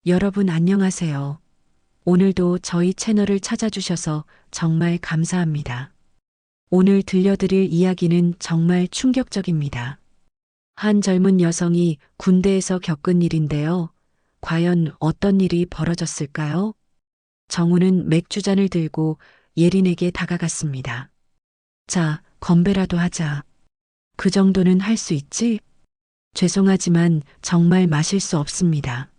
여러분 안녕하세요. 오늘도 저희 채널을 찾아주셔서 정말 감사합니다. 오늘 들려드릴 이야기는 정말 충격적입니다. 한 젊은 여성이 군대에서 겪은 일인데요. 과연 어떤 일이 벌어졌을까요? 정우는 맥주잔을 들고 예린에게 다가갔습니다. 자, 건배라도 하자. 그 정도는 할 수 있지? 죄송하지만 정말 마실 수 없습니다.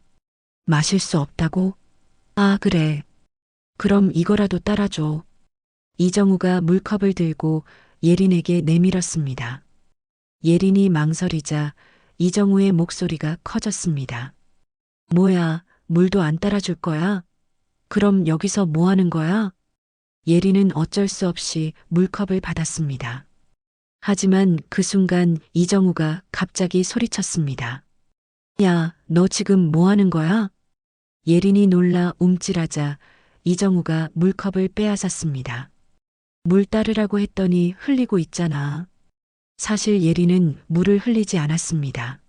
마실 수 없다고? 아, 그래. 그럼 이거라도 따라줘. 이정우가 물컵을 들고 예린에게 내밀었습니다. 예린이 망설이자 이정우의 목소리가 커졌습니다. 뭐야, 물도 안 따라줄 거야? 그럼 여기서 뭐 하는 거야? 예린은 어쩔 수 없이 물컵을 받았습니다. 하지만 그 순간 이정우가 갑자기 소리쳤습니다. 야, 너 지금 뭐 하는 거야? 예린이 놀라 움찔하자 이정우가 물컵을 빼앗았습니다. 물 따르라고 했더니 흘리고 있잖아. 사실 예린은 물을 흘리지 않았습니다.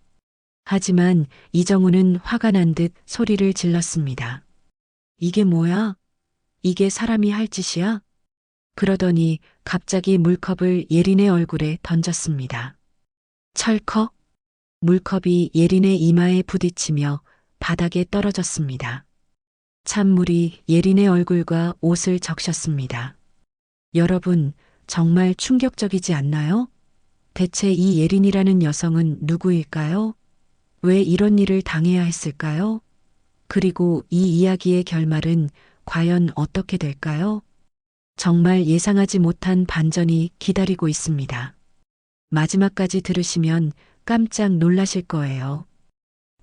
하지만 이정우는 화가 난 듯 소리를 질렀습니다. 이게 뭐야? 이게 사람이 할 짓이야? 그러더니 갑자기 물컵을 예린의 얼굴에 던졌습니다. 철컥? 물컵이 예린의 이마에 부딪히며 바닥에 떨어졌습니다. 찬물이 예린의 얼굴과 옷을 적셨습니다. 여러분, 정말 충격적이지 않나요? 대체 이 예린이라는 여성은 누구일까요? 왜 이런 일을 당해야 했을까요? 그리고 이 이야기의 결말은 과연 어떻게 될까요? 정말 예상하지 못한 반전이 기다리고 있습니다. 마지막까지 들으시면 깜짝 놀라실 거예요.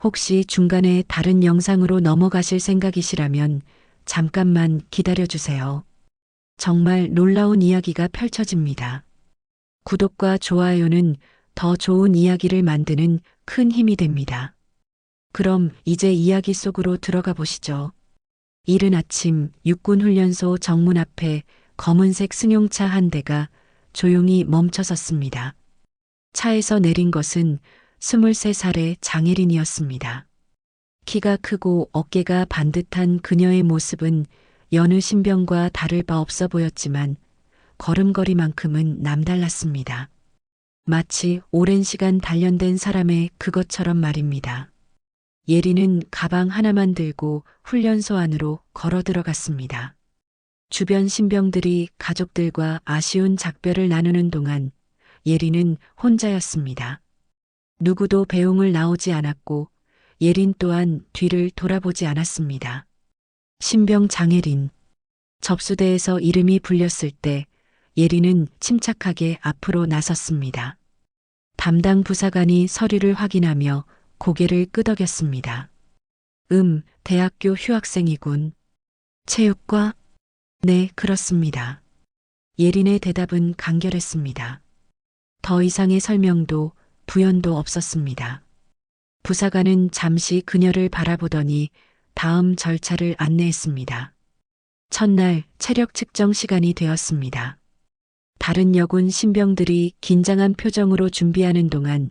혹시 중간에 다른 영상으로 넘어가실 생각이시라면 잠깐만 기다려주세요. 정말 놀라운 이야기가 펼쳐집니다. 구독과 좋아요는 더 좋은 이야기를 만드는 큰 힘이 됩니다. 그럼 이제 이야기 속으로 들어가 보시죠. 이른 아침 육군훈련소 정문 앞에 검은색 승용차 한 대가 조용히 멈춰 섰습니다. 차에서 내린 것은 23살의 장혜린이었습니다. 키가 크고 어깨가 반듯한 그녀의 모습은 여느 신병과 다를 바 없어 보였지만 걸음걸이만큼은 남달랐습니다. 마치 오랜 시간 단련된 사람의 그것처럼 말입니다. 예린은 가방 하나만 들고 훈련소 안으로 걸어 들어갔습니다. 주변 신병들이 가족들과 아쉬운 작별을 나누는 동안 예린은 혼자였습니다. 누구도 배웅을 나오지 않았고 예린 또한 뒤를 돌아보지 않았습니다. 신병 장혜린. 접수대에서 이름이 불렸을 때 예린은 침착하게 앞으로 나섰습니다. 담당 부사관이 서류를 확인하며 고개를 끄덕였습니다. 대학교 휴학생이군. 체육과? 네, 그렇습니다. 예린의 대답은 간결했습니다. 더 이상의 설명도 부연도 없었습니다. 부사관은 잠시 그녀를 바라보더니 다음 절차를 안내했습니다. 첫날 체력 측정 시간이 되었습니다. 다른 여군 신병들이 긴장한 표정으로 준비하는 동안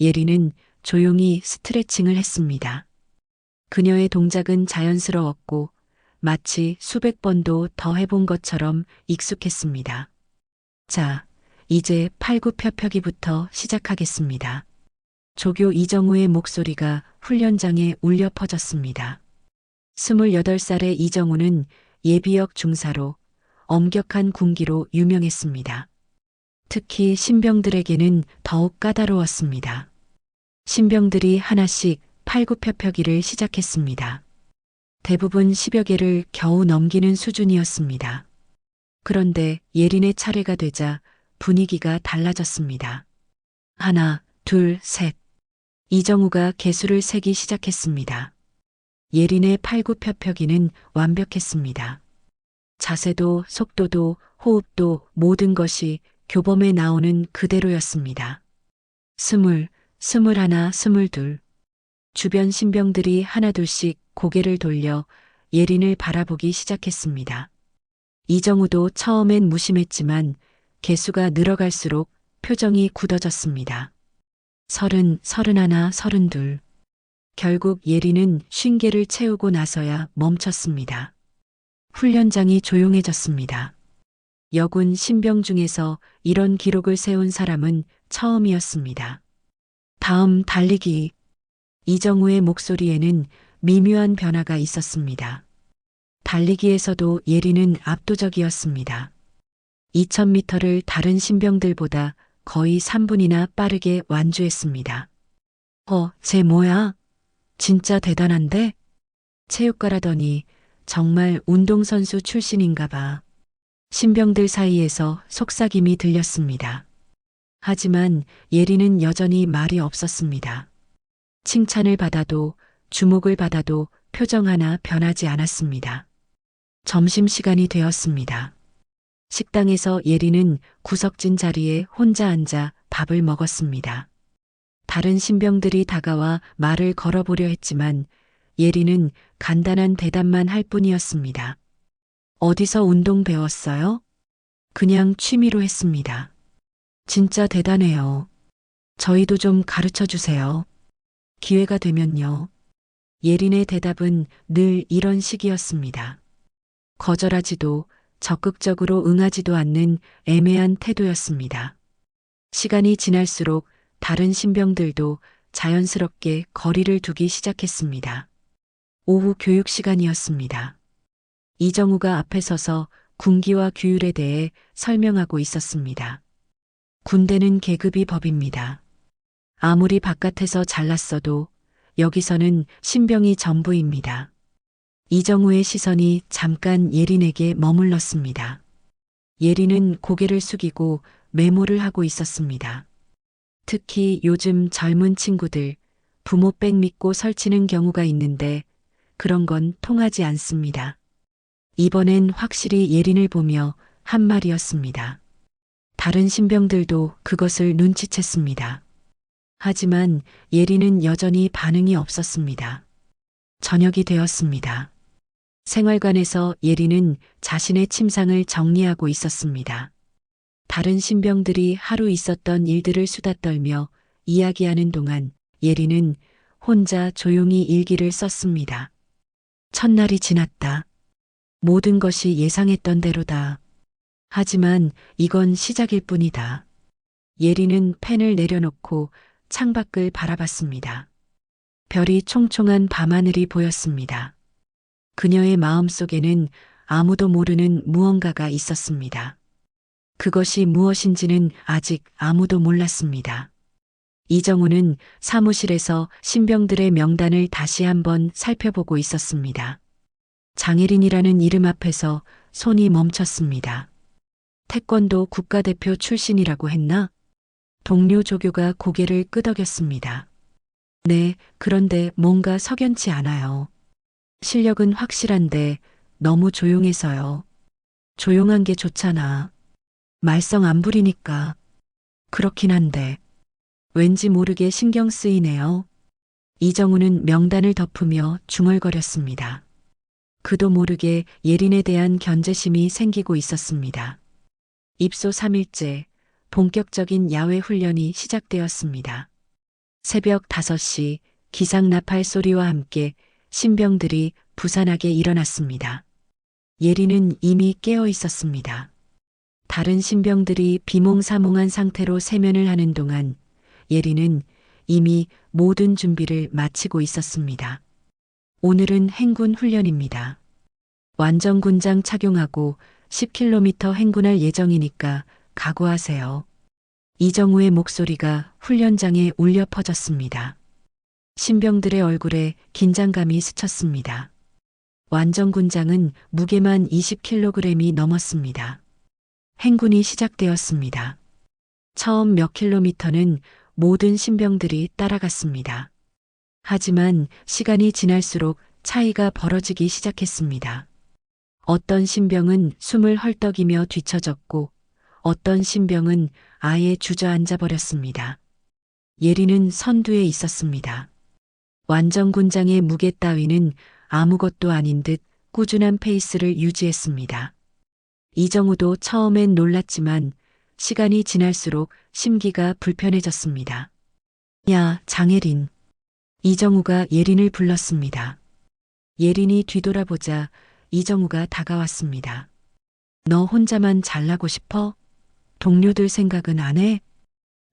예린은 조용히 스트레칭을 했습니다. 그녀의 동작은 자연스러웠고 마치 수백 번도 더 해본 것처럼 익숙했습니다. 자, 이제 팔굽혀펴기부터 시작하겠습니다. 조교 이정우의 목소리가 훈련장에 울려 퍼졌습니다. 28살의 이정우는 예비역 중사로 엄격한 군기로 유명했습니다. 특히 신병들에게는 더욱 까다로웠습니다. 신병들이 하나씩 팔굽혀펴기를 시작했습니다. 대부분 10여 개를 겨우 넘기는 수준이었습니다. 그런데 예린의 차례가 되자 분위기가 달라졌습니다. 하나, 둘, 셋. 이정우가 개수를 세기 시작했습니다. 예린의 팔굽혀펴기는 완벽했습니다. 자세도 속도도 호흡도 모든 것이 교범에 나오는 그대로였습니다. 20, 21, 22. 주변 신병들이 하나둘씩 고개를 돌려 예린을 바라보기 시작했습니다. 이정우도 처음엔 무심했지만 개수가 늘어갈수록 표정이 굳어졌습니다. 30, 31, 32. 결국 예린은 쉰개를 채우고 나서야 멈췄습니다. 훈련장이 조용해졌습니다. 여군 신병 중에서 이런 기록을 세운 사람은 처음이었습니다. 다음 달리기. 이정우의 목소리에는 미묘한 변화가 있었습니다. 달리기에서도 예린은 압도적이었습니다. 2000m를 다른 신병들보다 거의 3분이나 빠르게 완주했습니다. 쟤 뭐야? 진짜 대단한데? 체육과라더니 정말 운동선수 출신인가 봐. 신병들 사이에서 속삭임이 들렸습니다. 하지만 예린은 여전히 말이 없었습니다. 칭찬을 받아도 주목을 받아도 표정 하나 변하지 않았습니다. 점심시간이 되었습니다. 식당에서 예린은 구석진 자리에 혼자 앉아 밥을 먹었습니다. 다른 신병들이 다가와 말을 걸어보려 했지만 예린은 간단한 대답만 할 뿐이었습니다. 어디서 운동 배웠어요? 그냥 취미로 했습니다. 진짜 대단해요. 저희도 좀 가르쳐 주세요. 기회가 되면요. 예린의 대답은 늘 이런 식이었습니다. 거절하지도 적극적으로 응하지도 않는 애매한 태도였습니다. 시간이 지날수록 다른 신병들도 자연스럽게 거리를 두기 시작했습니다. 오후 교육 시간이었습니다. 이정우가 앞에 서서 군기와 규율에 대해 설명하고 있었습니다. 군대는 계급이 법입니다. 아무리 바깥에서 잘났어도 여기서는 신병이 전부입니다. 이정우의 시선이 잠깐 예린에게 머물렀습니다. 예린은 고개를 숙이고 메모를 하고 있었습니다. 특히 요즘 젊은 친구들 부모 백 믿고 설치는 경우가 있는데 그런 건 통하지 않습니다. 이번엔 확실히 예린을 보며 한 말이었습니다. 다른 신병들도 그것을 눈치챘습니다. 하지만 예린은 여전히 반응이 없었습니다. 저녁이 되었습니다. 생활관에서 예린은 자신의 침상을 정리하고 있었습니다. 다른 신병들이 하루 있었던 일들을 수다 떨며 이야기하는 동안 예린은 혼자 조용히 일기를 썼습니다. 첫날이 지났다. 모든 것이 예상했던 대로다. 하지만 이건 시작일 뿐이다. 예린은 펜을 내려놓고 창밖을 바라봤습니다. 별이 총총한 밤하늘이 보였습니다. 그녀의 마음속에는 아무도 모르는 무언가가 있었습니다. 그것이 무엇인지는 아직 아무도 몰랐습니다. 이정우는 사무실에서 신병들의 명단을 다시 한번 살펴보고 있었습니다. 장혜린이라는 이름 앞에서 손이 멈췄습니다. 태권도 국가대표 출신이라고 했나? 동료 조교가 고개를 끄덕였습니다. 네, 그런데 뭔가 석연치 않아요. 실력은 확실한데 너무 조용해서요. 조용한 게 좋잖아. 말썽 안 부리니까. 그렇긴 한데 왠지 모르게 신경 쓰이네요. 이정우는 명단을 덮으며 중얼거렸습니다. 그도 모르게 예린에 대한 견제심이 생기고 있었습니다. 입소 3일째 본격적인 야외 훈련이 시작되었습니다. 새벽 5시 기상 나팔 소리와 함께 신병들이 부산하게 일어났습니다. 예린은 이미 깨어 있었습니다. 다른 신병들이 비몽사몽한 상태로 세면을 하는 동안 예린은 이미 모든 준비를 마치고 있었습니다. 오늘은 행군 훈련입니다. 완전군장 착용하고 10km 행군할 예정이니까 각오하세요. 이정우의 목소리가 훈련장에 울려 퍼졌습니다. 신병들의 얼굴에 긴장감이 스쳤습니다. 완전군장은 무게만 20kg이 넘었습니다. 행군이 시작되었습니다. 처음 몇 킬로미터는 모든 신병들이 따라갔습니다. 하지만 시간이 지날수록 차이가 벌어지기 시작했습니다. 어떤 신병은 숨을 헐떡이며 뒤처졌고 어떤 신병은 아예 주저앉아 버렸습니다. 예린은 선두에 있었습니다. 완전군장의 무게 따위는 아무것도 아닌 듯 꾸준한 페이스를 유지했습니다. 이정우도 처음엔 놀랐지만 시간이 지날수록 심기가 불편해졌습니다. 야, 장혜린. 이정우가 예린을 불렀습니다. 예린이 뒤돌아보자 이정우가 다가왔습니다. 너 혼자만 잘나고 싶어? 동료들 생각은 안 해?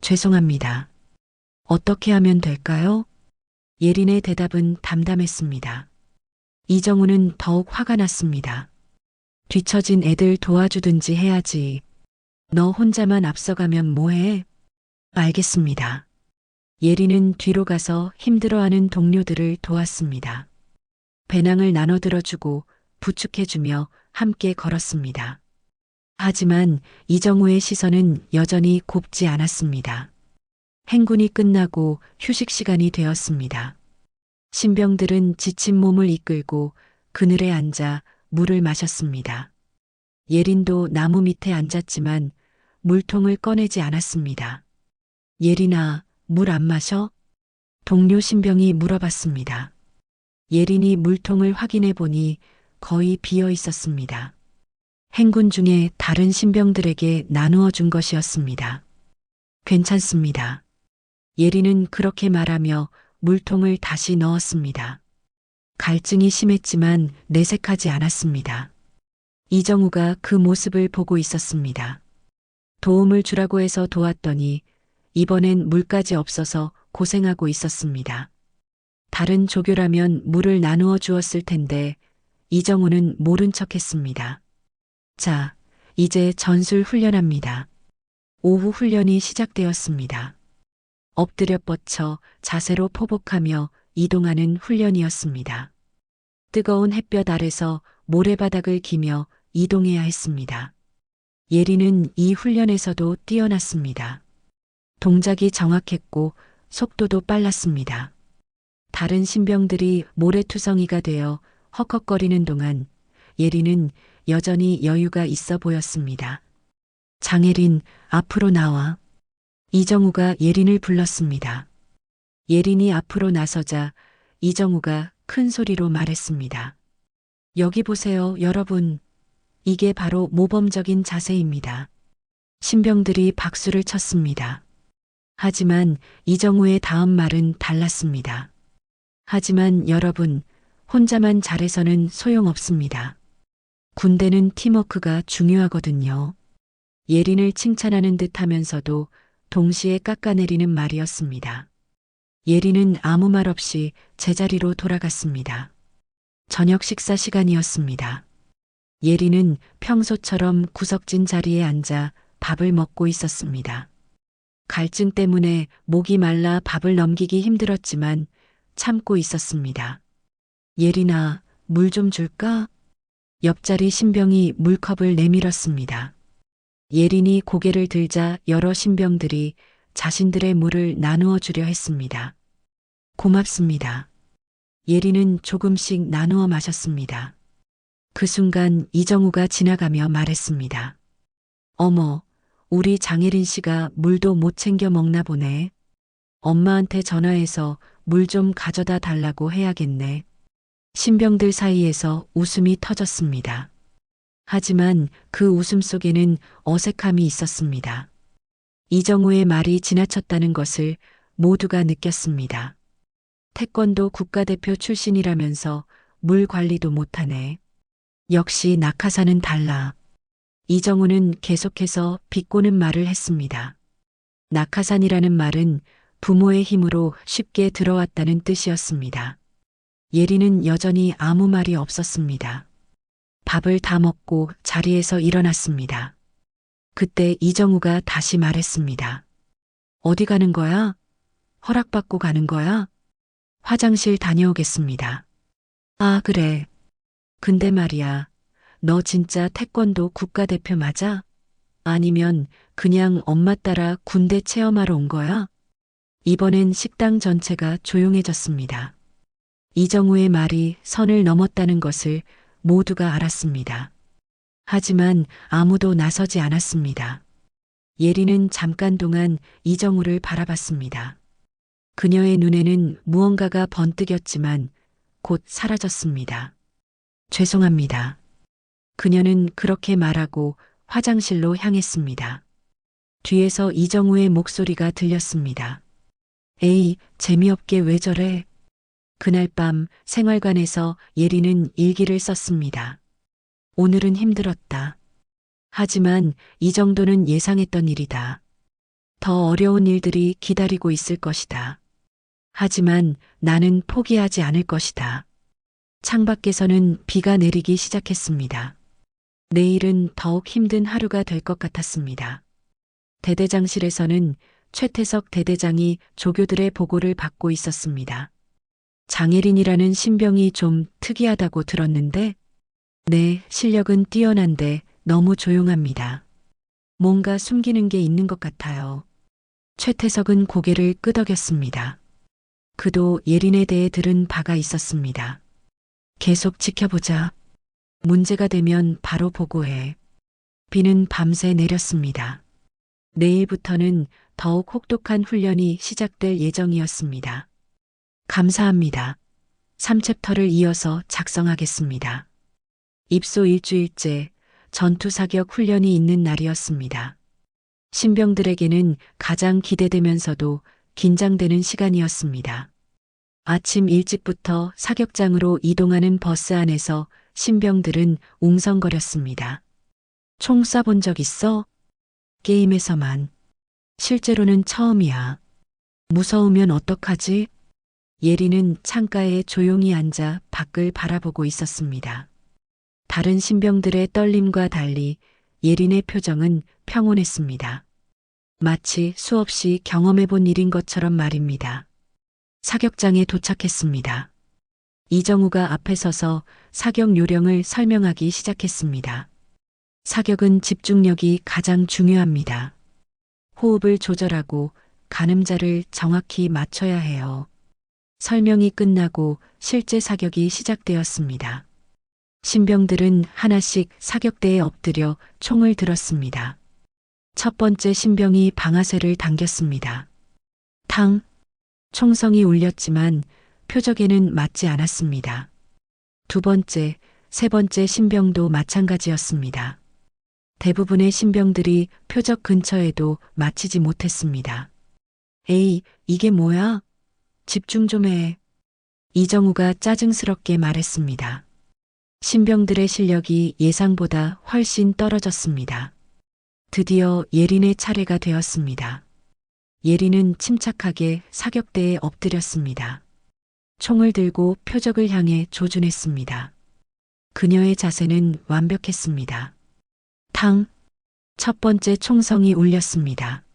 죄송합니다. 어떻게 하면 될까요? 예린의 대답은 담담했습니다. 이정우는 더욱 화가 났습니다. 뒤처진 애들 도와주든지 해야지. 너 혼자만 앞서가면 뭐해? 알겠습니다. 예린은 뒤로 가서 힘들어하는 동료들을 도왔습니다. 배낭을 나눠 들어주고 부축해주며 함께 걸었습니다. 하지만 이정우의 시선은 여전히 곱지 않았습니다. 행군이 끝나고 휴식 시간이 되었습니다. 신병들은 지친 몸을 이끌고 그늘에 앉아 물을 마셨습니다. 예린도 나무 밑에 앉았지만 물통을 꺼내지 않았습니다. 예린아, 물 안 마셔? 동료 신병이 물어봤습니다. 예린이 물통을 확인해 보니 거의 비어 있었습니다. 행군 중에 다른 신병들에게 나누어 준 것이었습니다. 괜찮습니다. 예린은 그렇게 말하며 물통을 다시 넣었습니다. 갈증이 심했지만 내색하지 않았습니다. 이정우가 그 모습을 보고 있었습니다. 도움을 주라고 해서 도왔더니 이번엔 물까지 없어서 고생하고 있었습니다. 다른 조교라면 물을 나누어 주었을 텐데 이정우는 모른 척했습니다. 자, 이제 전술 훈련합니다. 오후 훈련이 시작되었습니다. 엎드려 뻗쳐 자세로 포복하며 이동하는 훈련이었습니다. 뜨거운 햇볕 아래서 모래바닥을 기며 이동해야 했습니다. 예린은 이 훈련에서도 뛰어났습니다. 동작이 정확했고 속도도 빨랐습니다. 다른 신병들이 모래투성이가 되어 헉헉거리는 동안 예린은 여전히 여유가 있어 보였습니다. 장예린, 앞으로 나와. 이정우가 예린을 불렀습니다. 예린이 앞으로 나서자 이정우가 큰 소리로 말했습니다. 여기 보세요, 여러분. 이게 바로 모범적인 자세입니다. 신병들이 박수를 쳤습니다. 하지만 이정우의 다음 말은 달랐습니다. 하지만 여러분, 혼자만 잘해서는 소용없습니다. 군대는 팀워크가 중요하거든요. 예린을 칭찬하는 듯 하면서도 동시에 깎아내리는 말이었습니다. 예린은 아무 말 없이 제자리로 돌아갔습니다. 저녁 식사 시간이었습니다. 예린은 평소처럼 구석진 자리에 앉아 밥을 먹고 있었습니다. 갈증 때문에 목이 말라 밥을 넘기기 힘들었지만 참고 있었습니다. 예린아, 물 좀 줄까? 옆자리 신병이 물컵을 내밀었습니다. 예린이 고개를 들자 여러 신병들이 자신들의 물을 나누어 주려 했습니다. 고맙습니다. 예린은 조금씩 나누어 마셨습니다. 그 순간 이정우가 지나가며 말했습니다. 어머, 우리 장예린 씨가 물도 못 챙겨 먹나 보네. 엄마한테 전화해서 물 좀 가져다 달라고 해야겠네. 신병들 사이에서 웃음이 터졌습니다. 하지만 그 웃음 속에는 어색함이 있었습니다. 이정우의 말이 지나쳤다는 것을 모두가 느꼈습니다. 태권도 국가대표 출신이라면서 물 관리도 못하네. 역시 낙하산은 달라. 이정우는 계속해서 비꼬는 말을 했습니다. 낙하산이라는 말은 부모의 힘으로 쉽게 들어왔다는 뜻이었습니다. 예린은 여전히 아무 말이 없었습니다. 밥을 다 먹고 자리에서 일어났습니다. 그때 이정우가 다시 말했습니다. 어디 가는 거야? 허락받고 가는 거야? 화장실 다녀오겠습니다. 아, 그래. 근데 말이야, 너 진짜 태권도 국가대표 맞아? 아니면 그냥 엄마 따라 군대 체험하러 온 거야? 이번엔 식당 전체가 조용해졌습니다. 이정우의 말이 선을 넘었다는 것을 모두가 알았습니다. 하지만 아무도 나서지 않았습니다. 예린은 잠깐 동안 이정우를 바라봤습니다. 그녀의 눈에는 무언가가 번뜩였지만 곧 사라졌습니다. 죄송합니다. 그녀는 그렇게 말하고 화장실로 향했습니다. 뒤에서 이정우의 목소리가 들렸습니다. 에이, 재미없게 왜 저래? 그날 밤 생활관에서 예린은 일기를 썼습니다. 오늘은 힘들었다. 하지만 이 정도는 예상했던 일이다. 더 어려운 일들이 기다리고 있을 것이다. 하지만 나는 포기하지 않을 것이다. 창밖에서는 비가 내리기 시작했습니다. 내일은 더욱 힘든 하루가 될 것 같았습니다. 대대장실에서는 최태석 대대장이 조교들의 보고를 받고 있었습니다. 장혜린이라는 신병이 좀 특이하다고 들었는데, 네, 실력은 뛰어난데 너무 조용합니다. 뭔가 숨기는 게 있는 것 같아요. 최태석은 고개를 끄덕였습니다. 그도 예린에 대해 들은 바가 있었습니다. 계속 지켜보자. 문제가 되면 바로 보고해. 비는 밤새 내렸습니다. 내일부터는 더욱 혹독한 훈련이 시작될 예정이었습니다. 감사합니다. 3챕터를 이어서 작성하겠습니다. 입소 일주일째 전투 사격 훈련이 있는 날이었습니다. 신병들에게는 가장 기대되면서도 긴장되는 시간이었습니다. 아침 일찍부터 사격장으로 이동하는 버스 안에서 신병들은 웅성거렸습니다. 총 쏴본 적 있어? 게임에서만. 실제로는 처음이야. 무서우면 어떡하지? 예리는 창가에 조용히 앉아 밖을 바라보고 있었습니다. 다른 신병들의 떨림과 달리 예린의 표정은 평온했습니다. 마치 수없이 경험해본 일인 것처럼 말입니다. 사격장에 도착했습니다. 이정우가 앞에 서서 사격 요령을 설명하기 시작했습니다. 사격은 집중력이 가장 중요합니다. 호흡을 조절하고 가늠자를 정확히 맞춰야 해요. 설명이 끝나고 실제 사격이 시작되었습니다. 신병들은 하나씩 사격대에 엎드려 총을 들었습니다. 첫 번째 신병이 방아쇠를 당겼습니다. 탕! 총성이 울렸지만 표적에는 맞지 않았습니다. 두 번째, 세 번째 신병도 마찬가지였습니다. 대부분의 신병들이 표적 근처에도 맞히지 못했습니다. 에이, 이게 뭐야? 집중 좀 해. 이정우가 짜증스럽게 말했습니다. 신병들의 실력이 예상보다 훨씬 떨어졌습니다. 드디어 예린의 차례가 되었습니다. 예린은 침착하게 사격대에 엎드렸습니다. 총을 들고 표적을 향해 조준했습니다. 그녀의 자세는 완벽했습니다. 탕! 첫 번째 총성이 울렸습니다.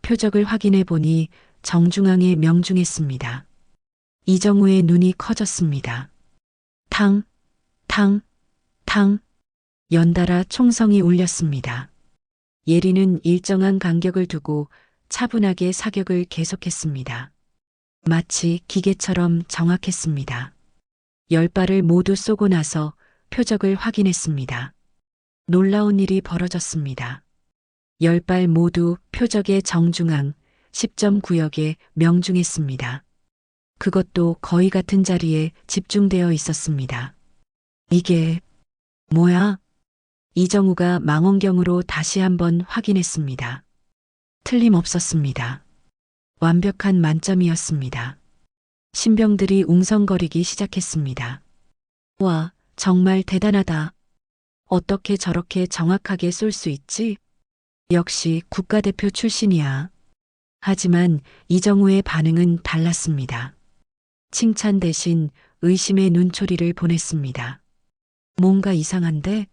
표적을 확인해 보니 정중앙에 명중했습니다. 이정우의 눈이 커졌습니다. 탕! 탕! 탕! 연달아 총성이 울렸습니다. 예린은 일정한 간격을 두고 차분하게 사격을 계속했습니다. 마치 기계처럼 정확했습니다. 10발을 모두 쏘고 나서 표적을 확인했습니다. 놀라운 일이 벌어졌습니다. 10발 모두 표적의 정중앙 10점 구역에 명중했습니다. 그것도 거의 같은 자리에 집중되어 있었습니다. 이게 뭐야? 이정우가 망원경으로 다시 한번 확인했습니다. 틀림없었습니다. 완벽한 만점이었습니다. 신병들이 웅성거리기 시작했습니다. 와, 정말 대단하다. 어떻게 저렇게 정확하게 쏠 수 있지? 역시 국가대표 출신이야. 하지만 이정우의 반응은 달랐습니다. 칭찬 대신 의심의 눈초리를 보냈습니다. 뭔가 이상한데?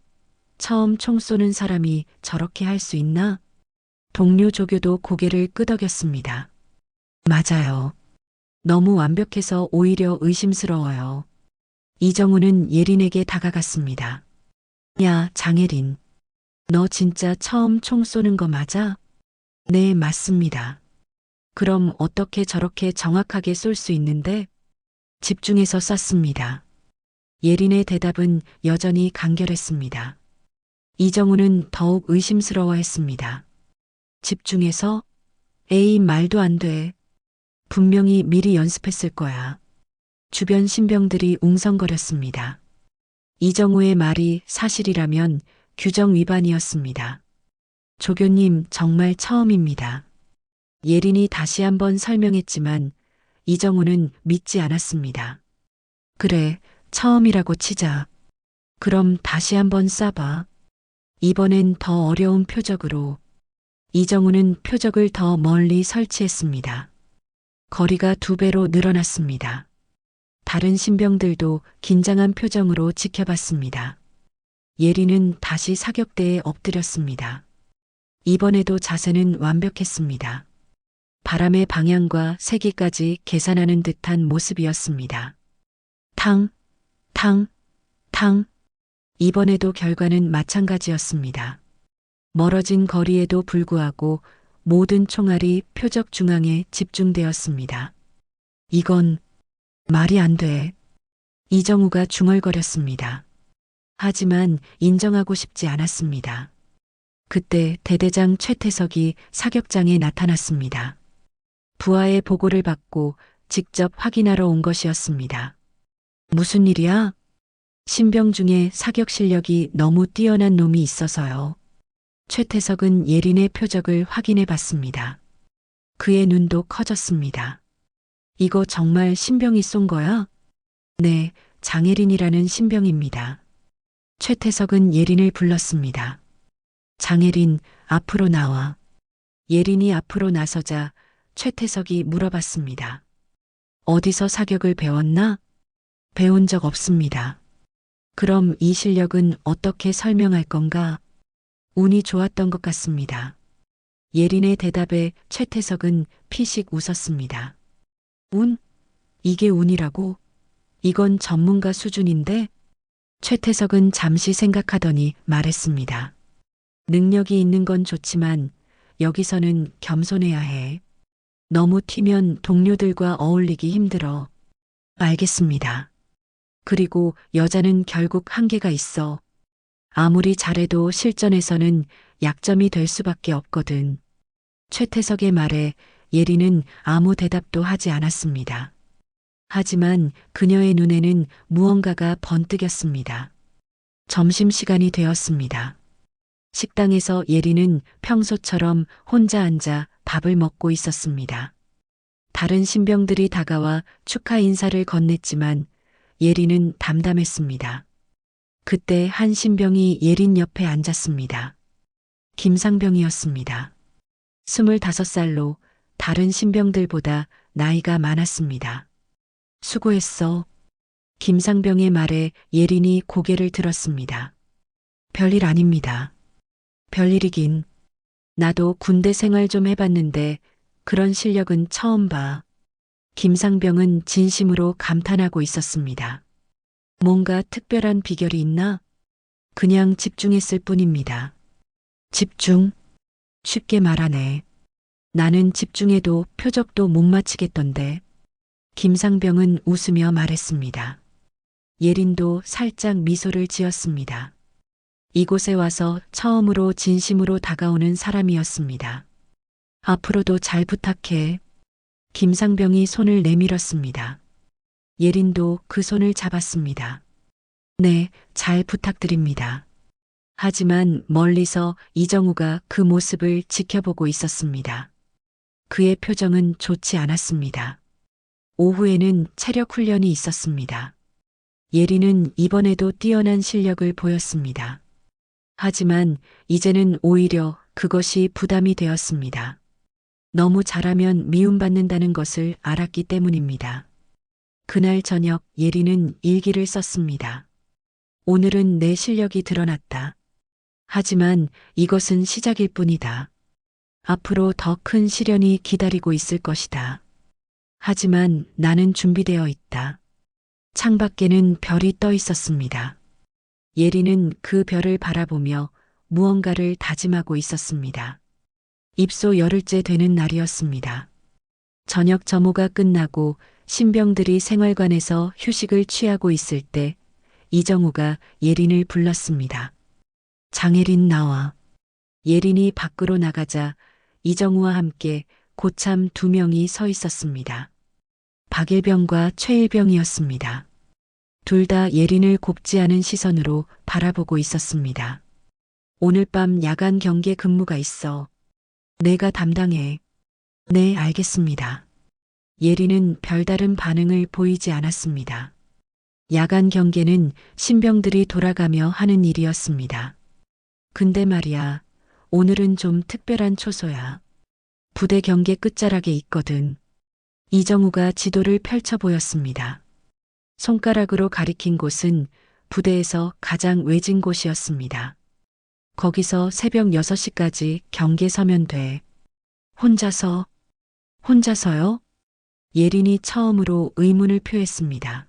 처음 총 쏘는 사람이 저렇게 할 수 있나? 동료 조교도 고개를 끄덕였습니다. 맞아요. 너무 완벽해서 오히려 의심스러워요. 이정우는 예린에게 다가갔습니다. 야, 장혜린. 너 진짜 처음 총 쏘는 거 맞아? 네, 맞습니다. 그럼 어떻게 저렇게 정확하게 쏠 수 있는데? 집중해서 쐈습니다. 예린의 대답은 여전히 간결했습니다. 이정우는 더욱 의심스러워했습니다. 집중해서? 에이, 말도 안 돼. 분명히 미리 연습했을 거야. 주변 신병들이 웅성거렸습니다. 이정우의 말이 사실이라면 규정 위반이었습니다. 조교님, 정말 처음입니다. 예린이 다시 한번 설명했지만 이정우는 믿지 않았습니다. 그래, 처음이라고 치자. 그럼 다시 한번 쏴봐. 이번엔 더 어려운 표적으로. 이정우는 표적을 더 멀리 설치했습니다. 거리가 2배로 늘어났습니다. 다른 신병들도 긴장한 표정으로 지켜봤습니다. 예리는 다시 사격대에 엎드렸습니다. 이번에도 자세는 완벽했습니다. 바람의 방향과 세기까지 계산하는 듯한 모습이었습니다. 탕, 탕, 탕. 이번에도 결과는 마찬가지였습니다. 멀어진 거리에도 불구하고 모든 총알이 표적 중앙에 집중되었습니다. 이건 말이 안 돼. 이정우가 중얼거렸습니다. 하지만 인정하고 싶지 않았습니다. 그때 대대장 최태석이 사격장에 나타났습니다. 부하의 보고를 받고 직접 확인하러 온 것이었습니다. 무슨 일이야? 신병 중에 사격 실력이 너무 뛰어난 놈이 있어서요. 최태석은 예린의 표적을 확인해 봤습니다. 그의 눈도 커졌습니다. 이거 정말 신병이 쏜 거야? 네, 장혜린이라는 신병입니다. 최태석은 예린을 불렀습니다. 장혜린, 앞으로 나와. 예린이 앞으로 나서자 최태석이 물어봤습니다. 어디서 사격을 배웠나? 배운 적 없습니다. 그럼 이 실력은 어떻게 설명할 건가? 운이 좋았던 것 같습니다. 예린의 대답에 최태석은 피식 웃었습니다. 운? 이게 운이라고? 이건 전문가 수준인데? 최태석은 잠시 생각하더니 말했습니다. 능력이 있는 건 좋지만 여기서는 겸손해야 해. 너무 튀면 동료들과 어울리기 힘들어. 알겠습니다. 그리고 여자는 결국 한계가 있어. 아무리 잘해도 실전에서는 약점이 될 수밖에 없거든. 최태석의 말에 예린은 아무 대답도 하지 않았습니다. 하지만 그녀의 눈에는 무언가가 번뜩였습니다. 점심시간이 되었습니다. 식당에서 예린은 평소처럼 혼자 앉아 밥을 먹고 있었습니다. 다른 신병들이 다가와 축하 인사를 건넸지만 예린은 담담했습니다. 그때 한 신병이 예린 옆에 앉았습니다. 김상병이었습니다. 25살로 다른 신병들보다 나이가 많았습니다. 수고했어. 김상병의 말에 예린이 고개를 들었습니다. 별일 아닙니다. 별일이긴. 나도 군대 생활 좀 해봤는데 그런 실력은 처음 봐. 김상병은 진심으로 감탄하고 있었습니다. 뭔가 특별한 비결이 있나? 그냥 집중했을 뿐입니다. 집중? 쉽게 말하네. 나는 집중해도 표적도 못 맞히겠던데. 김상병은 웃으며 말했습니다. 예린도 살짝 미소를 지었습니다. 이곳에 와서 처음으로 진심으로 다가오는 사람이었습니다. 앞으로도 잘 부탁해. 김상병이 손을 내밀었습니다. 예린도 그 손을 잡았습니다. 네, 잘 부탁드립니다. 하지만 멀리서 이정우가 그 모습을 지켜보고 있었습니다. 그의 표정은 좋지 않았습니다. 오후에는 체력 훈련이 있었습니다. 예린은 이번에도 뛰어난 실력을 보였습니다. 하지만 이제는 오히려 그것이 부담이 되었습니다. 너무 잘하면 미움받는다는 것을 알았기 때문입니다. 그날 저녁 예린은 일기를 썼습니다. 오늘은 내 실력이 드러났다. 하지만 이것은 시작일 뿐이다. 앞으로 더 큰 시련이 기다리고 있을 것이다. 하지만 나는 준비되어 있다. 창밖에는 별이 떠 있었습니다. 예린은 그 별을 바라보며 무언가를 다짐하고 있었습니다. 입소 열흘째 되는 날이었습니다. 저녁 점호가 끝나고 신병들이 생활관에서 휴식을 취하고 있을 때 이정우가 예린을 불렀습니다. 장혜린 나와. 예린이 밖으로 나가자 이정우와 함께 고참 2명이 서 있었습니다. 박일병과 최일병이었습니다. 둘 다 예린을 곱지 않은 시선으로 바라보고 있었습니다. 오늘 밤 야간 경계 근무가 있어. 내가 담당해. 네, 알겠습니다. 예린은 별다른 반응을 보이지 않았습니다. 야간 경계는 신병들이 돌아가며 하는 일이었습니다. 근데 말이야, 오늘은 좀 특별한 초소야. 부대 경계 끝자락에 있거든. 이정우가 지도를 펼쳐 보였습니다. 손가락으로 가리킨 곳은 부대에서 가장 외진 곳이었습니다. 거기서 새벽 6시까지 경계 서면 돼. 혼자서요? 예린이 처음으로 의문을 표했습니다.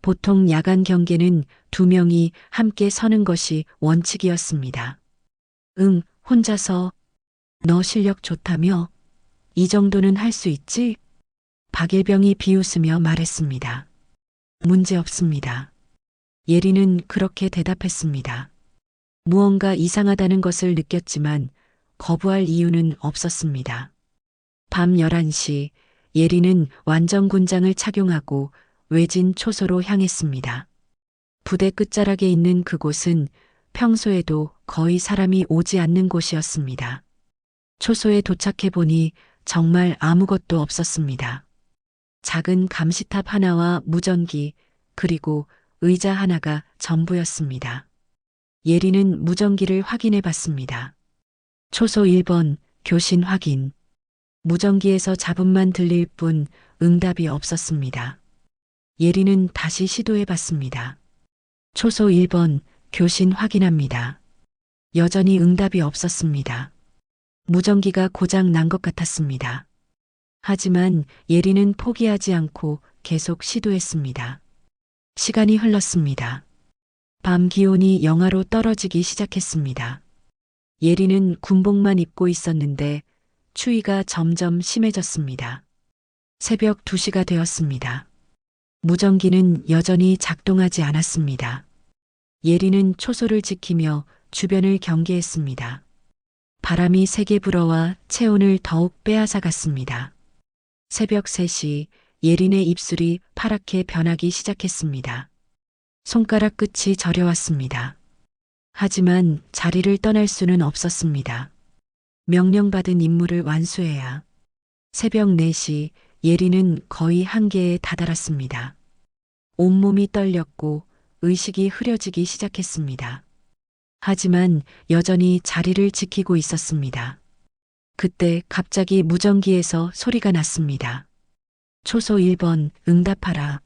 보통 야간 경계는 2명이 함께 서는 것이 원칙이었습니다. 응, 혼자서. 너 실력 좋다며? 이 정도는 할 수 있지? 박일병이 비웃으며 말했습니다. 문제 없습니다. 예린은 그렇게 대답했습니다. 무언가 이상하다는 것을 느꼈지만 거부할 이유는 없었습니다. 밤 11시 예린은 완전 군장을 착용하고 외진 초소로 향했습니다. 부대 끝자락에 있는 그곳은 평소에도 거의 사람이 오지 않는 곳이었습니다. 초소에 도착해 보니 정말 아무것도 없었습니다. 작은 감시탑 하나와 무전기, 그리고 의자 하나가 전부였습니다. 예린은 무전기를 확인해 봤습니다. 초소 1번, 교신 확인. 무전기에서 잡음만 들릴 뿐 응답이 없었습니다. 예린은 다시 시도해 봤습니다. 초소 1번, 교신 확인합니다. 여전히 응답이 없었습니다. 무전기가 고장 난 것 같았습니다. 하지만 예린은 포기하지 않고 계속 시도했습니다. 시간이 흘렀습니다. 밤 기온이 영하로 떨어지기 시작했습니다. 예린은 군복만 입고 있었는데 추위가 점점 심해졌습니다. 새벽 2시가 되었습니다. 무전기는 여전히 작동하지 않았습니다. 예린은 초소를 지키며 주변을 경계했습니다. 바람이 세게 불어와 체온을 더욱 빼앗아갔습니다. 새벽 3시 예린의 입술이 파랗게 변하기 시작했습니다. 손가락 끝이 저려왔습니다. 하지만 자리를 떠날 수는 없었습니다. 명령받은 임무를 완수해야. 새벽 4시 예린은 거의 한계에 다다랐습니다. 온몸이 떨렸고 의식이 흐려지기 시작했습니다. 하지만 여전히 자리를 지키고 있었습니다. 그때 갑자기 무전기에서 소리가 났습니다. 초소 1번, 응답하라.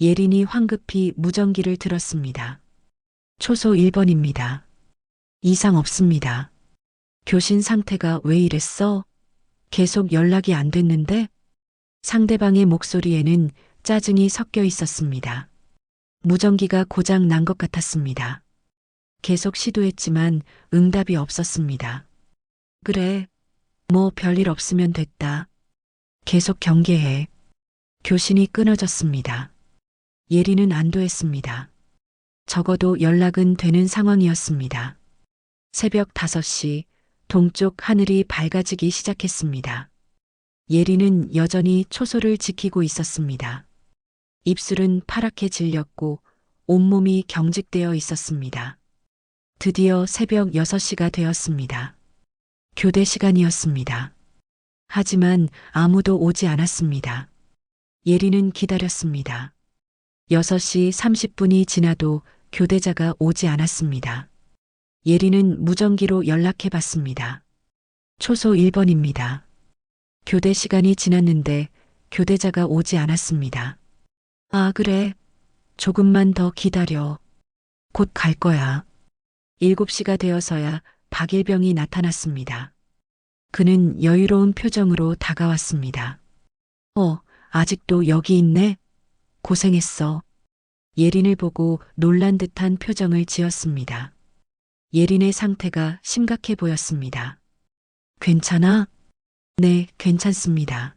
예린이 황급히 무전기를 들었습니다. 초소 1번입니다. 이상 없습니다. 교신 상태가 왜 이랬어? 계속 연락이 안 됐는데? 상대방의 목소리에는 짜증이 섞여 있었습니다. 무전기가 고장 난 것 같았습니다. 계속 시도했지만 응답이 없었습니다. 그래, 뭐 별일 없으면 됐다. 계속 경계해. 교신이 끊어졌습니다. 예린은 안도했습니다. 적어도 연락은 되는 상황이었습니다. 새벽 5시 동쪽 하늘이 밝아지기 시작했습니다. 예린은 여전히 초소를 지키고 있었습니다. 입술은 파랗게 질렸고 온몸이 경직되어 있었습니다. 드디어 새벽 6시가 되었습니다. 교대 시간이었습니다. 하지만 아무도 오지 않았습니다. 예린은 기다렸습니다. 6시 30분이 지나도 교대자가 오지 않았습니다. 예린은 무전기로 연락해 봤습니다. 초소 1번입니다. 교대 시간이 지났는데 교대자가 오지 않았습니다. 아, 그래. 조금만 더 기다려. 곧 갈 거야. 7시가 되어서야 박일병이 나타났습니다. 그는 여유로운 표정으로 다가왔습니다. 아직도 여기 있네? 고생했어. 예린을 보고 놀란 듯한 표정을 지었습니다. 예린의 상태가 심각해 보였습니다. 괜찮아? 네, 괜찮습니다.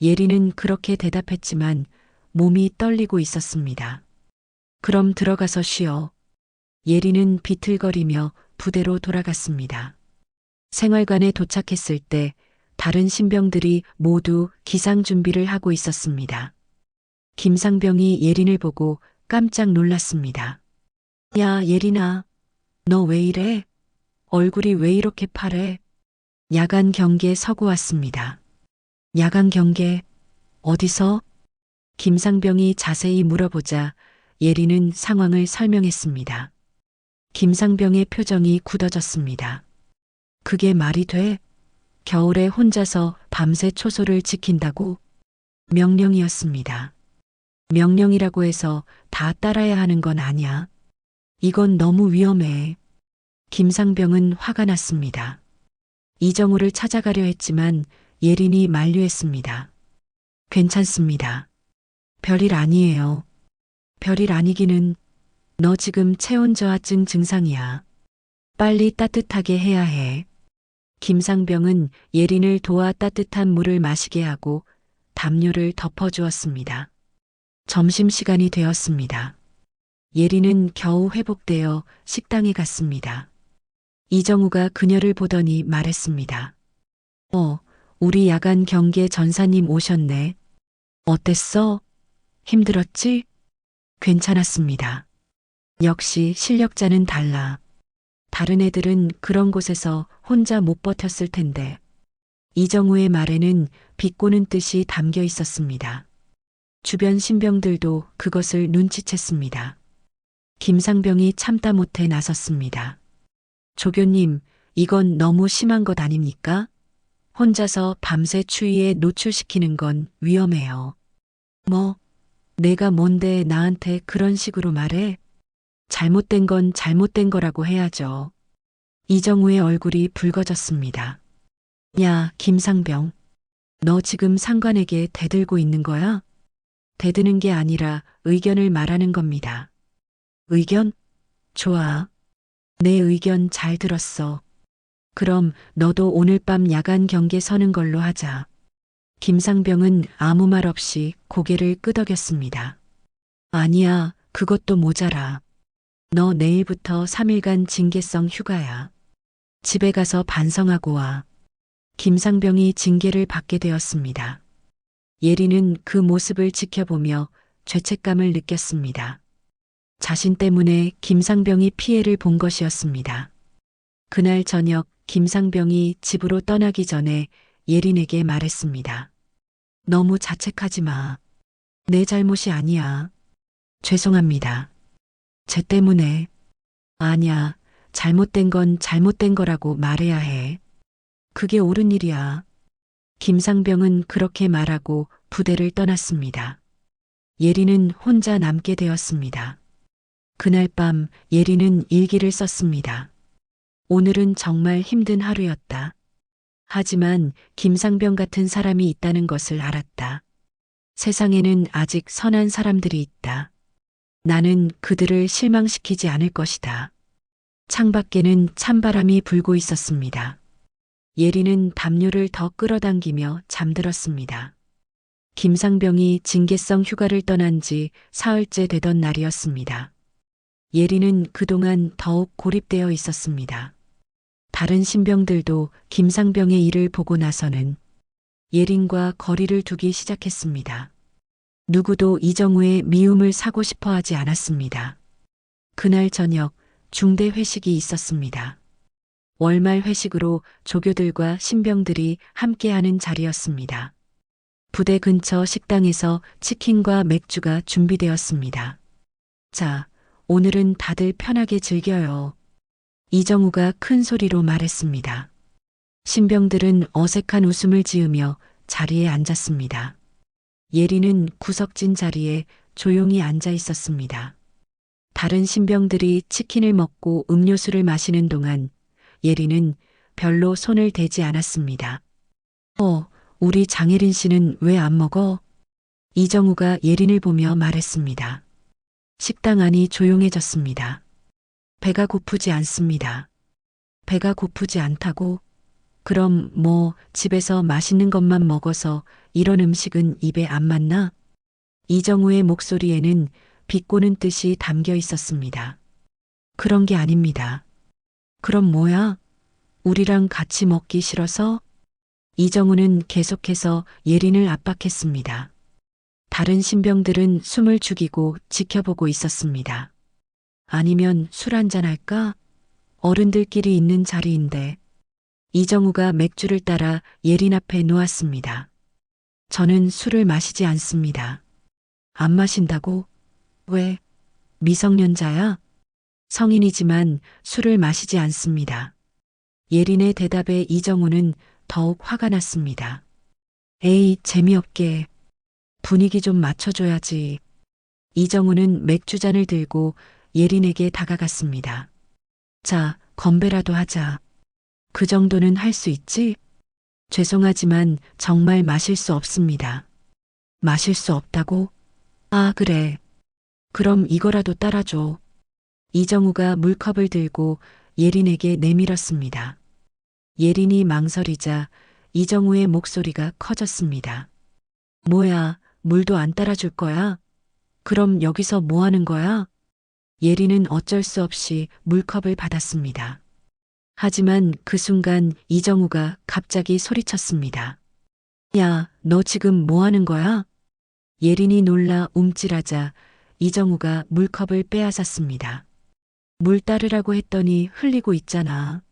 예린은 그렇게 대답했지만 몸이 떨리고 있었습니다. 그럼 들어가서 쉬어. 예린은 비틀거리며 부대로 돌아갔습니다. 생활관에 도착했을 때 다른 신병들이 모두 기상 준비를 하고 있었습니다. 김상병이 예린을 보고 깜짝 놀랐습니다. 야, 예린아, 너 왜 이래? 얼굴이 왜 이렇게 파래? 야간 경계 서고 왔습니다. 야간 경계, 어디서? 김상병이 자세히 물어보자 예리는 상황을 설명했습니다. 김상병의 표정이 굳어졌습니다. 그게 말이 돼? 겨울에 혼자서 밤새 초소를 지킨다고? 명령이었습니다. 명령이라고 해서 다 따라야 하는 건 아니야. 이건 너무 위험해. 김상병은 화가 났습니다. 이정우를 찾아가려 했지만 예린이 만류했습니다. 괜찮습니다. 별일 아니에요. 별일 아니기는 너 지금 체온저하증 증상이야. 빨리 따뜻하게 해야 해. 김상병은 예린을 도와 따뜻한 물을 마시게 하고 담요를 덮어주었습니다. 점심시간이 되었습니다. 예린은 겨우 회복되어 식당에 갔습니다. 이정우가 그녀를 보더니 말했습니다. 우리 야간 경계 전사님 오셨네. 어땠어? 힘들었지? 괜찮았습니다. 역시 실력자는 달라. 다른 애들은 그런 곳에서 혼자 못 버텼을 텐데. 이정우의 말에는 비꼬는 뜻이 담겨 있었습니다. 주변 신병들도 그것을 눈치챘습니다. 김상병이 참다 못해 나섰습니다. 조교님, 이건 너무 심한 것 아닙니까? 혼자서 밤새 추위에 노출시키는 건 위험해요. 내가 뭔데 나한테 그런 식으로 말해? 잘못된 건 잘못된 거라고 해야죠. 이정우의 얼굴이 붉어졌습니다. 야, 김상병. 너 지금 상관에게 대들고 있는 거야? 대드는 게 아니라 의견을 말하는 겁니다. 의견? 좋아. 내 의견 잘 들었어. 그럼 너도 오늘 밤 야간 경계 서는 걸로 하자. 김상병은 아무 말 없이 고개를 끄덕였습니다. 아니야, 그것도 모자라. 너 내일부터 3일간 징계성 휴가야. 집에 가서 반성하고 와. 김상병이 징계를 받게 되었습니다. 예리는 그 모습을 지켜보며 죄책감을 느꼈습니다. 자신 때문에 김상병이 피해를 본 것이었습니다. 그날 저녁 김상병이 집으로 떠나기 전에 예린에게 말했습니다. 너무 자책하지 마. 내 잘못이 아니야. 죄송합니다. 쟤 때문에. 아니야. 잘못된 건 잘못된 거라고 말해야 해. 그게 옳은 일이야. 김상병은 그렇게 말하고 부대를 떠났습니다. 예린은 혼자 남게 되었습니다. 그날 밤 예린은 일기를 썼습니다. 오늘은 정말 힘든 하루였다. 하지만 김상병 같은 사람이 있다는 것을 알았다. 세상에는 아직 선한 사람들이 있다. 나는 그들을 실망시키지 않을 것이다. 창밖에는 찬바람이 불고 있었습니다. 예린은 담요를 더 끌어당기며 잠들었습니다. 김상병이 징계성 휴가를 떠난 지 사흘째 되던 날이었습니다. 예린은 그동안 더욱 고립되어 있었습니다. 다른 신병들도 김상병의 일을 보고 나서는 예린과 거리를 두기 시작했습니다. 누구도 이정우의 미움을 사고 싶어 하지 않았습니다. 그날 저녁 중대 회식이 있었습니다. 월말 회식으로 조교들과 신병들이 함께하는 자리였습니다. 부대 근처 식당에서 치킨과 맥주가 준비되었습니다. 자, 오늘은 다들 편하게 즐겨요. 이정우가 큰 소리로 말했습니다. 신병들은 어색한 웃음을 지으며 자리에 앉았습니다. 예리는 구석진 자리에 조용히 앉아 있었습니다. 다른 신병들이 치킨을 먹고 음료수를 마시는 동안 예리는 별로 손을 대지 않았습니다. 우리 장혜린 씨는 왜 안 먹어? 이정우가 예린을 보며 말했습니다. 식당 안이 조용해졌습니다. 배가 고프지 않습니다. 배가 고프지 않다고? 그럼 집에서 맛있는 것만 먹어서 이런 음식은 입에 안 맞나? 이정우의 목소리에는 비꼬는 뜻이 담겨 있었습니다. 그런 게 아닙니다. 그럼 뭐야? 우리랑 같이 먹기 싫어서? 이정우는 계속해서 예린을 압박했습니다. 다른 신병들은 숨을 죽이고 지켜보고 있었습니다. 아니면 술 한잔 할까? 어른들끼리 있는 자리인데. 이정우가 맥주를 따라 예린 앞에 놓았습니다. 저는 술을 마시지 않습니다. 안 마신다고? 왜? 미성년자야? 성인이지만 술을 마시지 않습니다. 예린의 대답에 이정우는 더욱 화가 났습니다. 에이, 재미없게. 분위기 좀 맞춰줘야지. 이정우는 맥주잔을 들고 예린에게 다가갔습니다. 자, 건배라도 하자. 그 정도는 할 수 있지? 죄송하지만 정말 마실 수 없습니다. 마실 수 없다고? 아, 그래. 그럼 이거라도 따라줘. 이정우가 물컵을 들고 예린에게 내밀었습니다. 예린이 망설이자 이정우의 목소리가 커졌습니다. 뭐야, 물도 안 따라줄 거야? 그럼 여기서 뭐 하는 거야? 예린은 어쩔 수 없이 물컵을 받았습니다. 하지만 그 순간 이정우가 갑자기 소리쳤습니다. 야, 너 지금 뭐 하는 거야? 예린이 놀라 움찔하자 이정우가 물컵을 빼앗았습니다. 물 따르라고 했더니 흘리고 있잖아.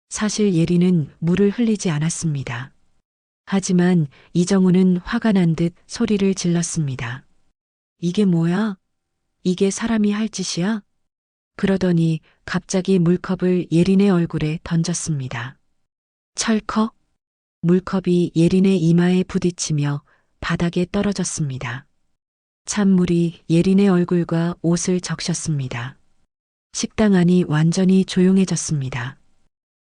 사실 예린은 물을 흘리지 않았습니다. 하지만 이정우는 화가 난 듯 소리를 질렀습니다. 이게 뭐야? 이게 사람이 할 짓이야? 그러더니 갑자기 물컵을 예린의 얼굴에 던졌습니다. 철컥? 물컵이 예린의 이마에 부딪히며 바닥에 떨어졌습니다. 찬물이 예린의 얼굴과 옷을 적셨습니다. 식당 안이 완전히 조용해졌습니다.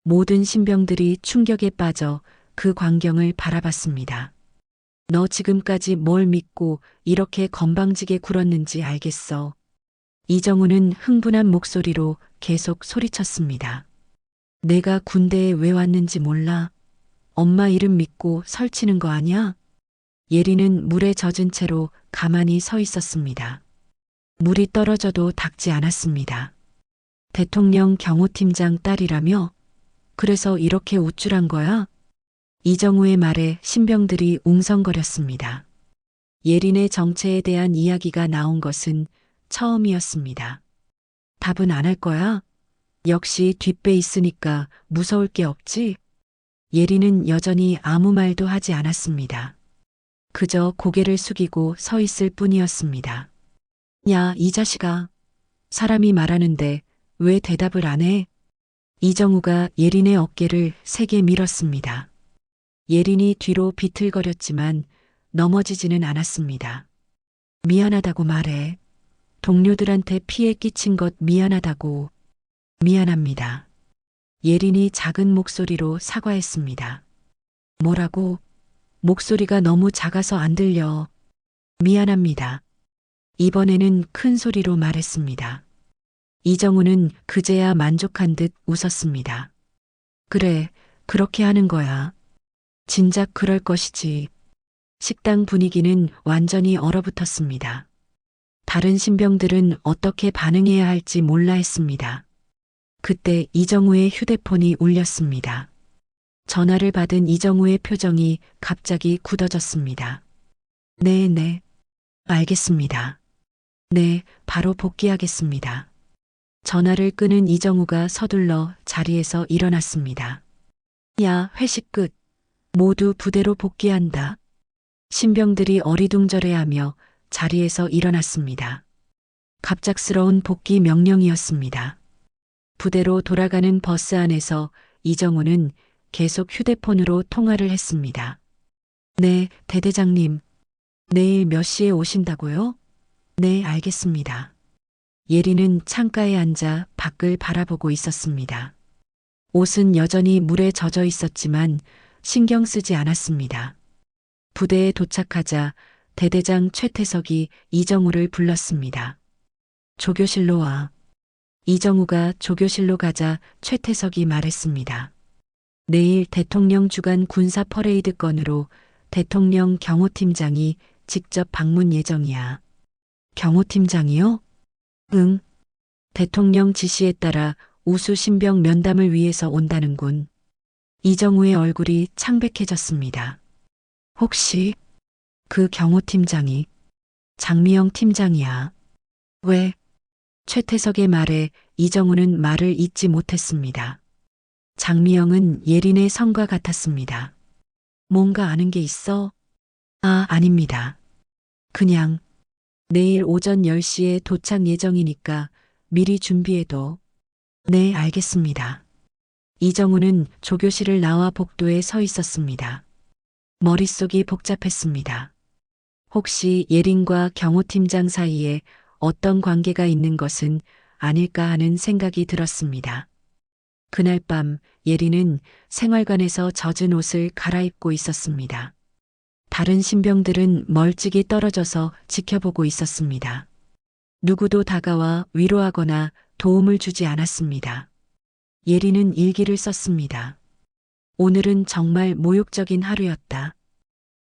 모든 신병들이 충격에 빠져 그 광경을 바라봤습니다. 너 지금까지 뭘 믿고 이렇게 건방지게 굴었는지 알겠어. 이정우는 흥분한 목소리로 계속 소리쳤습니다. 내가 군대에 왜 왔는지 몰라? 엄마 이름 믿고 설치는 거 아니야? 예린은 물에 젖은 채로 가만히 서 있었습니다. 물이 떨어져도 닦지 않았습니다. 대통령 경호팀장 딸이라며? 그래서 이렇게 우쭐한 거야? 이정우의 말에 신병들이 웅성거렸습니다. 예린의 정체에 대한 이야기가 나온 것은 처음이었습니다. 답은 안 할 거야? 역시 뒷배 있으니까 무서울 게 없지? 예린은 여전히 아무 말도 하지 않았습니다. 그저 고개를 숙이고 서 있을 뿐이었습니다. 야, 이 자식아. 사람이 말하는데 왜 대답을 안 해? 이정우가 예린의 어깨를 세게 밀었습니다. 예린이 뒤로 비틀거렸지만 넘어지지는 않았습니다. 미안하다고 말해. 동료들한테 피해 끼친 것 미안하다고. 미안합니다. 예린이 작은 목소리로 사과했습니다. 뭐라고? 목소리가 너무 작아서 안 들려. 미안합니다. 이번에는 큰 소리로 말했습니다. 이정우는 그제야 만족한 듯 웃었습니다. 그래, 그렇게 하는 거야. 진작 그럴 것이지. 식당 분위기는 완전히 얼어붙었습니다. 다른 신병들은 어떻게 반응해야 할지 몰라 했습니다. 그때 이정우의 휴대폰이 울렸습니다. 전화를 받은 이정우의 표정이 갑자기 굳어졌습니다. 네, 알겠습니다. 네, 바로 복귀하겠습니다. 전화를 끊은 이정우가 서둘러 자리에서 일어났습니다. 야, 회식 끝. 모두 부대로 복귀한다. 신병들이 어리둥절해하며 자리에서 일어났습니다. 갑작스러운 복귀 명령이었습니다. 부대로 돌아가는 버스 안에서 이정우는 계속 휴대폰으로 통화를 했습니다. 네, 대대장님. 내일 몇 시에 오신다고요? 네, 알겠습니다. 예린은 창가에 앉아 밖을 바라보고 있었습니다. 옷은 여전히 물에 젖어 있었지만 신경 쓰지 않았습니다. 부대에 도착하자 대대장 최태석이 이정우를 불렀습니다. 조교실로 와. 이정우가 조교실로 가자 최태석이 말했습니다. 내일 대통령 주간 군사 퍼레이드 건으로 대통령 경호팀장이 직접 방문 예정이야. 경호팀장이요? 응. 대통령 지시에 따라 우수 신병 면담을 위해서 온다는군. 이정우의 얼굴이 창백해졌습니다. 혹시 그 경호팀장이 장미영 팀장이야. 왜? 최태석의 말에 이정우는 말을 잇지 못했습니다. 장미영은 예린의 성과 같았습니다. 뭔가 아는 게 있어? 아닙니다. 그냥 내일 오전 10시에 도착 예정이니까 미리 준비해도. 네, 알겠습니다. 이정우는 조교실을 나와 복도에 서 있었습니다. 머릿속이 복잡했습니다. 혹시 예린과 경호팀장 사이에 어떤 관계가 있는 것은 아닐까 하는 생각이 들었습니다. 그날 밤 예린은 생활관에서 젖은 옷을 갈아입고 있었습니다. 다른 신병들은 멀찍이 떨어져서 지켜보고 있었습니다. 누구도 다가와 위로하거나 도움을 주지 않았습니다. 예린은 일기를 썼습니다. 오늘은 정말 모욕적인 하루였다.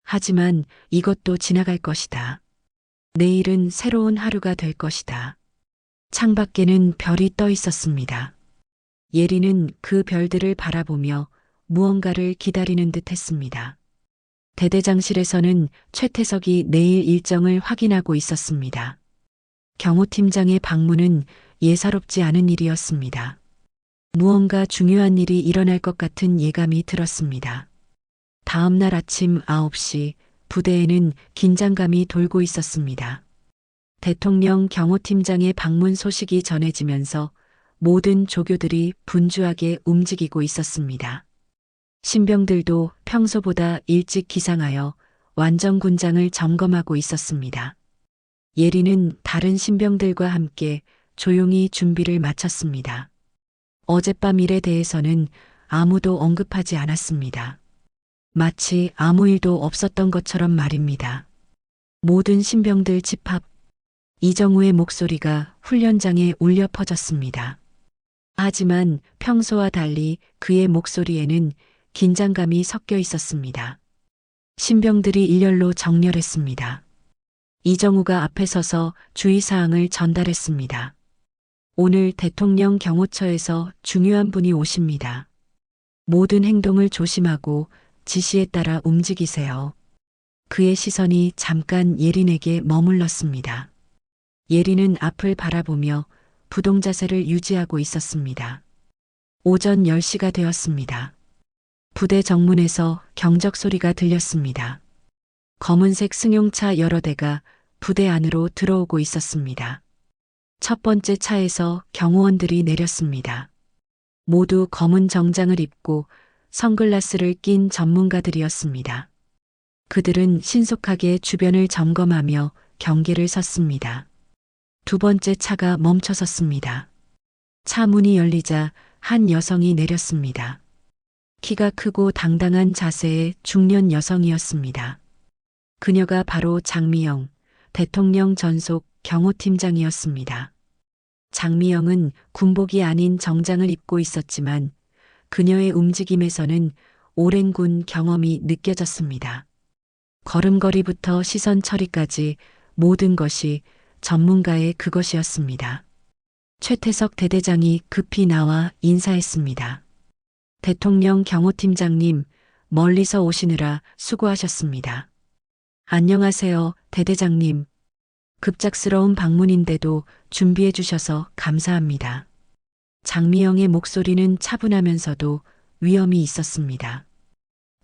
하지만 이것도 지나갈 것이다. 내일은 새로운 하루가 될 것이다. 창밖에는 별이 떠 있었습니다. 예린은 그 별들을 바라보며 무언가를 기다리는 듯 했습니다. 대대장실에서는 최태석이 내일 일정을 확인하고 있었습니다. 경호팀장의 방문은 예사롭지 않은 일이었습니다. 무언가 중요한 일이 일어날 것 같은 예감이 들었습니다. 다음 날 아침 9시 부대에는 긴장감이 돌고 있었습니다. 대통령 경호팀장의 방문 소식이 전해지면서 모든 조교들이 분주하게 움직이고 있었습니다. 신병들도 평소보다 일찍 기상하여 완전군장을 점검하고 있었습니다. 예린은 다른 신병들과 함께 조용히 준비를 마쳤습니다. 어젯밤 일에 대해서는 아무도 언급하지 않았습니다. 마치 아무 일도 없었던 것처럼 말입니다. 모든 신병들 집합. 이정우의 목소리가 훈련장에 울려 퍼졌습니다. 하지만 평소와 달리 그의 목소리에는 긴장감이 섞여 있었습니다. 신병들이 일렬로 정렬했습니다. 이정우가 앞에 서서 주의사항을 전달했습니다. 오늘 대통령 경호처에서 중요한 분이 오십니다. 모든 행동을 조심하고 지시에 따라 움직이세요. 그의 시선이 잠깐 예린에게 머물렀습니다. 예린은 앞을 바라보며 부동자세를 유지하고 있었습니다. 오전 10시가 되었습니다. 부대 정문에서 경적 소리가 들렸습니다. 검은색 승용차 여러 대가 부대 안으로 들어오고 있었습니다. 첫 번째 차에서 경호원들이 내렸습니다. 모두 검은 정장을 입고 선글라스를 낀 전문가들이었습니다. 그들은 신속하게 주변을 점검하며 경계를 섰습니다. 두 번째 차가 멈춰 섰습니다. 차 문이 열리자 한 여성이 내렸습니다. 키가 크고 당당한 자세의 중년 여성이었습니다. 그녀가 바로 장미영, 대통령 전속 경호팀장이었습니다. 장미영은 군복이 아닌 정장을 입고 있었지만 그녀의 움직임에서는 오랜 군 경험이 느껴졌습니다. 걸음걸이부터 시선 처리까지 모든 것이 전문가의 그것이었습니다. 최태석 대대장이 급히 나와 인사했습니다. 대통령 경호팀장님, 멀리서 오시느라 수고하셨습니다. 안녕하세요, 대대장님. 급작스러운 방문인데도 준비해 주셔서 감사합니다. 장미영의 목소리는 차분하면서도 위엄이 있었습니다.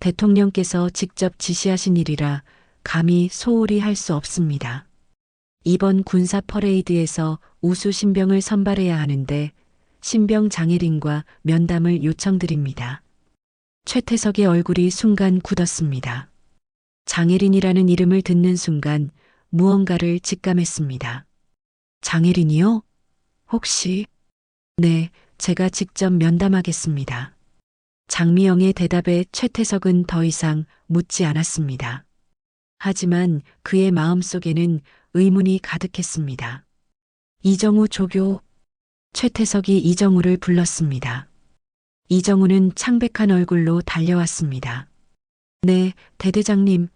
대통령께서 직접 지시하신 일이라 감히 소홀히 할 수 없습니다. 이번 군사 퍼레이드에서 우수 신병을 선발해야 하는데 신병 장혜린과 면담을 요청드립니다. 최태석의 얼굴이 순간 굳었습니다. 장혜린이라는 이름을 듣는 순간 무언가를 직감했습니다. 장혜린이요? 혹시? 네, 제가 직접 면담하겠습니다. 장미영의 대답에 최태석은 더 이상 묻지 않았습니다. 하지만 그의 마음속에는 의문이 가득했습니다. 이정우 조교. 최태석이 이정우를 불렀습니다. 이정우는 창백한 얼굴로 달려왔습니다. 네, 대대장님.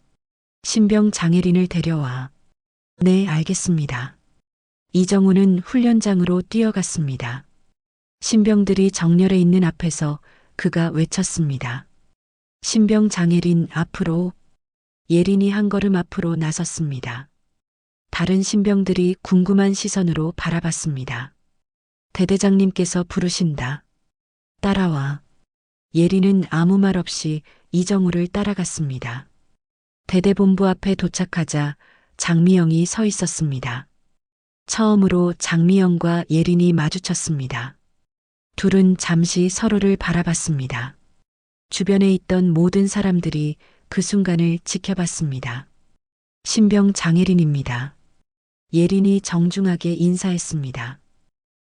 신병 장혜린을 데려와. 네, 알겠습니다. 이정우는 훈련장으로 뛰어갔습니다. 신병들이 정렬해 있는 앞에서 그가 외쳤습니다. 신병 장혜린 앞으로. 예린이 한 걸음 앞으로 나섰습니다. 다른 신병들이 궁금한 시선으로 바라봤습니다. 대대장님께서 부르신다. 따라와. 예린은 아무 말 없이 이정우를 따라갔습니다. 대대본부 앞에 도착하자 장미영이 서 있었습니다. 처음으로 장미영과 예린이 마주쳤습니다. 둘은 잠시 서로를 바라봤습니다. 주변에 있던 모든 사람들이 그 순간을 지켜봤습니다. 신병 장예린입니다. 예린이 정중하게 인사했습니다.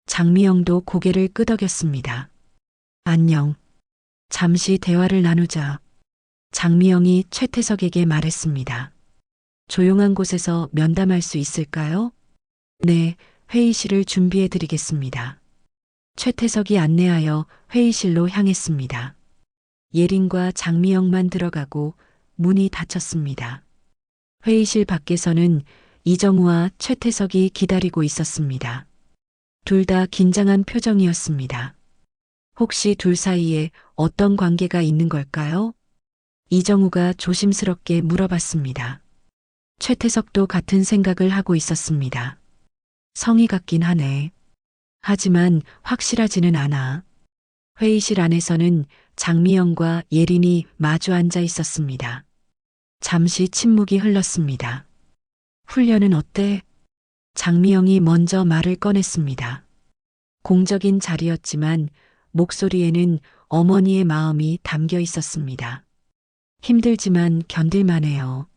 장미영도 고개를 끄덕였습니다. 안녕. 잠시 대화를 나누자. 장미영이 최태석에게 말했습니다. 조용한 곳에서 면담할 수 있을까요? 네, 회의실을 준비해 드리겠습니다. 최태석이 안내하여 회의실로 향했습니다. 예린과 장미영만 들어가고 문이 닫혔습니다. 회의실 밖에서는 이정우와 최태석이 기다리고 있었습니다. 둘 다 긴장한 표정이었습니다. 혹시 둘 사이에 어떤 관계가 있는 걸까요? 이정우가 조심스럽게 물어봤습니다. 최태석도 같은 생각을 하고 있었습니다. 성의 같긴 하네. 하지만 확실하지는 않아. 회의실 안에서는 장미영과 예린이 마주 앉아 있었습니다. 잠시 침묵이 흘렀습니다. 훈련은 어때? 장미영이 먼저 말을 꺼냈습니다. 공적인 자리였지만 목소리에는 어머니의 마음이 담겨 있었습니다. 힘들지만 견딜만해요.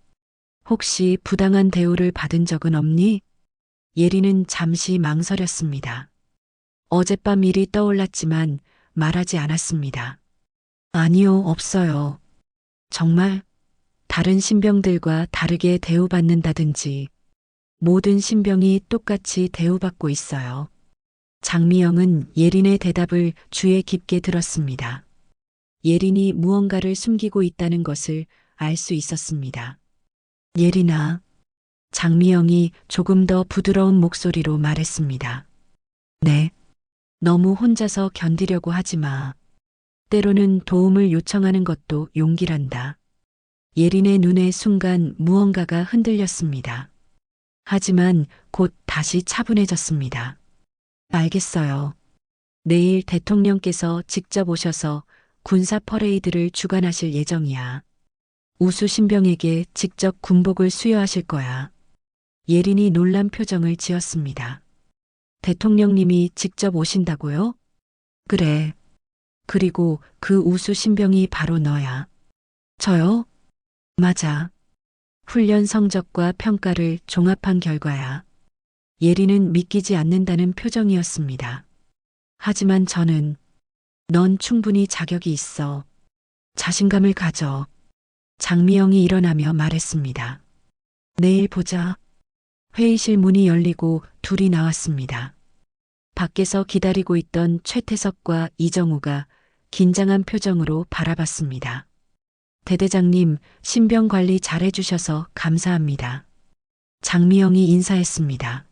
혹시 부당한 대우를 받은 적은 없니? 예린은 잠시 망설였습니다. 어젯밤 일이 떠올랐지만 말하지 않았습니다. 아니요, 없어요. 정말 다른 신병들과 다르게 대우받는다든지 모든 신병이 똑같이 대우받고 있어요. 장미영은 예린의 대답을 주의 깊게 들었습니다. 예린이 무언가를 숨기고 있다는 것을 알 수 있었습니다. 예린아, 장미영이 조금 더 부드러운 목소리로 말했습니다. 네, 너무 혼자서 견디려고 하지 마. 때로는 도움을 요청하는 것도 용기란다. 예린의 눈에 순간 무언가가 흔들렸습니다. 하지만 곧 다시 차분해졌습니다. 알겠어요. 내일 대통령께서 직접 오셔서 군사 퍼레이드를 주관하실 예정이야. 우수 신병에게 직접 군복을 수여하실 거야. 예린이 놀란 표정을 지었습니다. 대통령님이 직접 오신다고요? 그래. 그리고 그 우수 신병이 바로 너야. 저요? 맞아. 훈련 성적과 평가를 종합한 결과야. 예린은 믿기지 않는다는 표정이었습니다. 하지만 저는 넌 충분히 자격이 있어. 자신감을 가져. 장미영이 일어나며 말했습니다. 내일 보자. 회의실 문이 열리고 둘이 나왔습니다. 밖에서 기다리고 있던 최태석과 이정우가 긴장한 표정으로 바라봤습니다. 대대장님, 신병 관리 잘해주셔서 감사합니다. 장미영이 인사했습니다.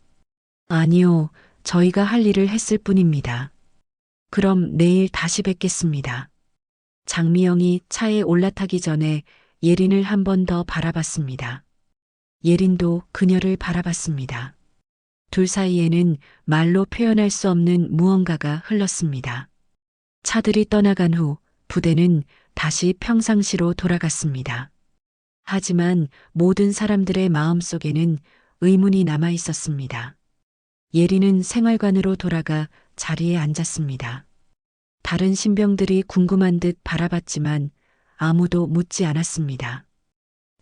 아니요, 저희가 할 일을 했을 뿐입니다. 그럼 내일 다시 뵙겠습니다. 장미영이 차에 올라타기 전에 예린을 한 번 더 바라봤습니다. 예린도 그녀를 바라봤습니다. 둘 사이에는 말로 표현할 수 없는 무언가가 흘렀습니다. 차들이 떠나간 후 부대는 다시 평상시로 돌아갔습니다. 하지만 모든 사람들의 마음속에는 의문이 남아 있었습니다. 예린은 생활관으로 돌아가 자리에 앉았습니다. 다른 신병들이 궁금한 듯 바라봤지만 아무도 묻지 않았습니다.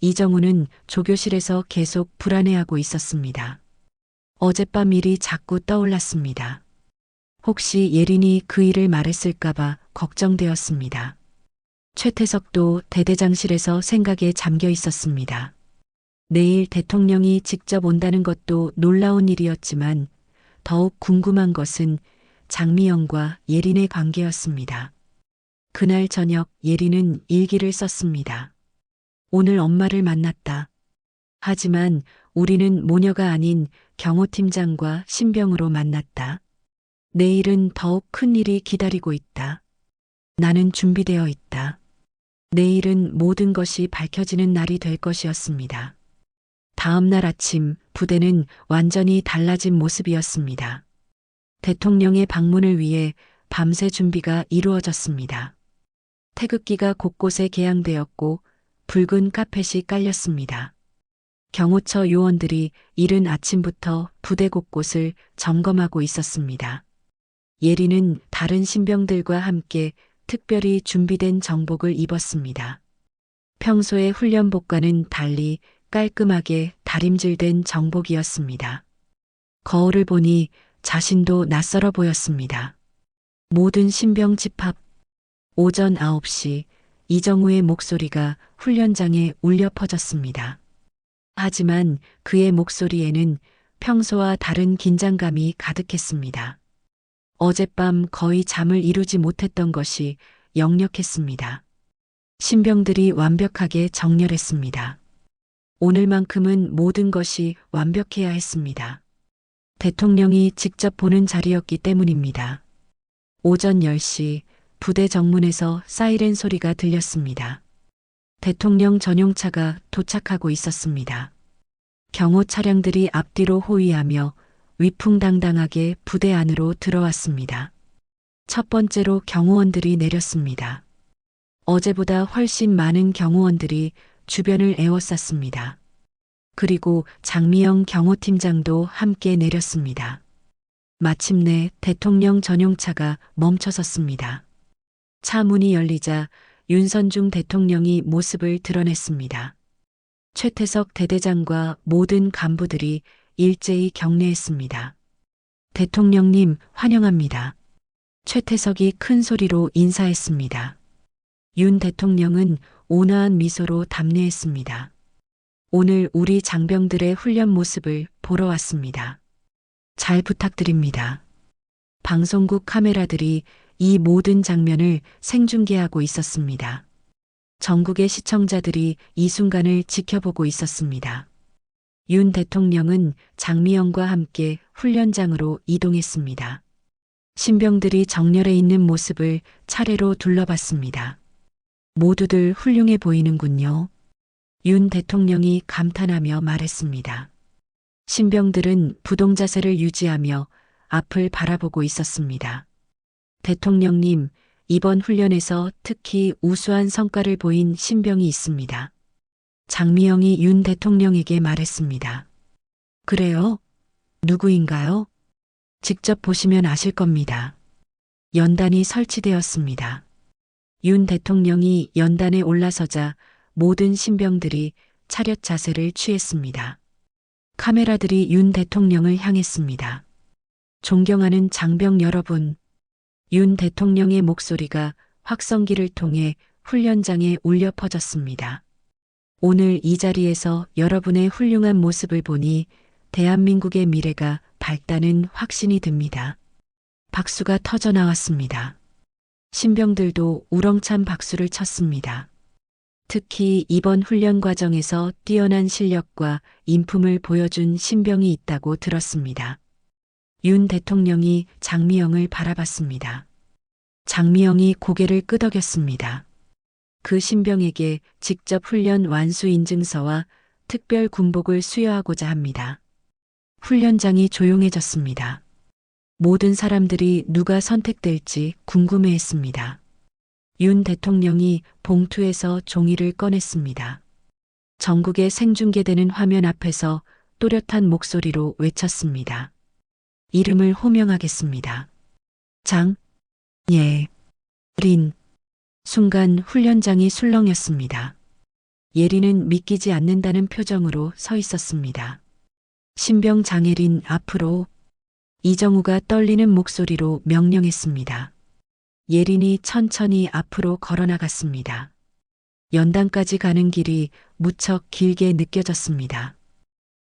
이정우는 조교실에서 계속 불안해하고 있었습니다. 어젯밤 일이 자꾸 떠올랐습니다. 혹시 예린이 그 일을 말했을까봐 걱정되었습니다. 최태석도 대대장실에서 생각에 잠겨 있었습니다. 내일 대통령이 직접 온다는 것도 놀라운 일이었지만 더욱 궁금한 것은 장미영과 예린의 관계였습니다. 그날 저녁 예린은 일기를 썼습니다. 오늘 엄마를 만났다. 하지만 우리는 모녀가 아닌 경호팀장과 신병으로 만났다. 내일은 더욱 큰 일이 기다리고 있다. 나는 준비되어 있다. 내일은 모든 것이 밝혀지는 날이 될 것이었습니다. 다음 날 아침 부대는 완전히 달라진 모습이었습니다. 대통령의 방문을 위해 밤새 준비가 이루어졌습니다. 태극기가 곳곳에 개양되었고 붉은 카펫이 깔렸습니다. 경호처 요원들이 이른 아침부터 부대 곳곳을 점검하고 있었습니다. 예리는 다른 신병들과 함께 특별히 준비된 정복을 입었습니다. 평소의 훈련복과는 달리 깔끔하게 다림질된 정복이었습니다. 거울을 보니 자신도 낯설어 보였습니다. 모든 신병 집합. 오전 9시 이정우의 목소리가 훈련장에 울려 퍼졌습니다. 하지만 그의 목소리에는 평소와 다른 긴장감이 가득했습니다. 어젯밤 거의 잠을 이루지 못했던 것이 역력했습니다. 신병들이 완벽하게 정렬했습니다. 오늘만큼은 모든 것이 완벽해야 했습니다. 대통령이 직접 보는 자리였기 때문입니다. 오전 10시 부대 정문에서 사이렌 소리가 들렸습니다. 대통령 전용차가 도착하고 있었습니다. 경호 차량들이 앞뒤로 호위하며 위풍당당하게 부대 안으로 들어왔습니다. 첫 번째로 경호원들이 내렸습니다. 어제보다 훨씬 많은 경호원들이 주변을 에워쌌습니다. 그리고 장미영 경호팀장도 함께 내렸습니다. 마침내 대통령 전용차가 멈춰섰습니다. 차 문이 열리자 윤선중 대통령이 모습을 드러냈습니다. 최태석 대대장과 모든 간부들이 일제히 경례했습니다. 대통령님 환영합니다. 최태석이 큰 소리로 인사했습니다. 윤 대통령은 온화한 미소로 답례했습니다. 오늘 우리 장병들의 훈련 모습을 보러 왔습니다. 잘 부탁드립니다. 방송국 카메라들이 이 모든 장면을 생중계하고 있었습니다. 전국의 시청자들이 이 순간을 지켜보고 있었습니다. 윤 대통령은 장미영과 함께 훈련장으로 이동했습니다. 신병들이 정렬해 있는 모습을 차례로 둘러봤습니다. 모두들 훌륭해 보이는군요. 윤 대통령이 감탄하며 말했습니다. 신병들은 부동자세를 유지하며 앞을 바라보고 있었습니다. 대통령님, 이번 훈련에서 특히 우수한 성과를 보인 신병이 있습니다. 장미영이 윤 대통령에게 말했습니다. 그래요? 누구인가요? 직접 보시면 아실 겁니다. 연단이 설치되었습니다. 윤 대통령이 연단에 올라서자 모든 신병들이 차렷 자세를 취했습니다. 카메라들이 윤 대통령을 향했습니다. 존경하는 장병 여러분, 윤 대통령의 목소리가 확성기를 통해 훈련장에 울려 퍼졌습니다. 오늘 이 자리에서 여러분의 훌륭한 모습을 보니 대한민국의 미래가 밝다는 확신이 듭니다. 박수가 터져 나왔습니다. 신병들도 우렁찬 박수를 쳤습니다. 특히 이번 훈련 과정에서 뛰어난 실력과 인품을 보여준 신병이 있다고 들었습니다. 윤 대통령이 장미영을 바라봤습니다. 장미영이 고개를 끄덕였습니다. 그 신병에게 직접 훈련 완수 인증서와 특별 군복을 수여하고자 합니다. 훈련장이 조용해졌습니다. 모든 사람들이 누가 선택될지 궁금해했습니다. 윤 대통령이 봉투에서 종이를 꺼냈습니다. 전국에 생중계되는 화면 앞에서 또렷한 목소리로 외쳤습니다. 이름을 호명하겠습니다. 린. 순간 훈련장이 술렁였습니다. 예리는 믿기지 않는다는 표정으로 서 있었습니다. 신병 장예린 앞으로. 이정우가 떨리는 목소리로 명령했습니다. 예린이 천천히 앞으로 걸어나갔습니다. 연단까지 가는 길이 무척 길게 느껴졌습니다.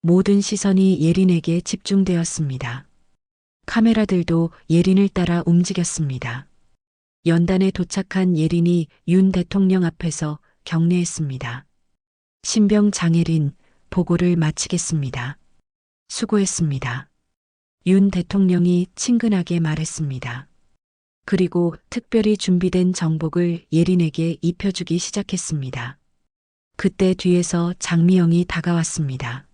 모든 시선이 예린에게 집중되었습니다. 카메라들도 예린을 따라 움직였습니다. 연단에 도착한 예린이 윤 대통령 앞에서 경례했습니다. 신병 장예린, 보고를 마치겠습니다. 수고했습니다. 윤 대통령이 친근하게 말했습니다. 그리고 특별히 준비된 정복을 예린에게 입혀주기 시작했습니다. 그때 뒤에서 장미영이 다가왔습니다.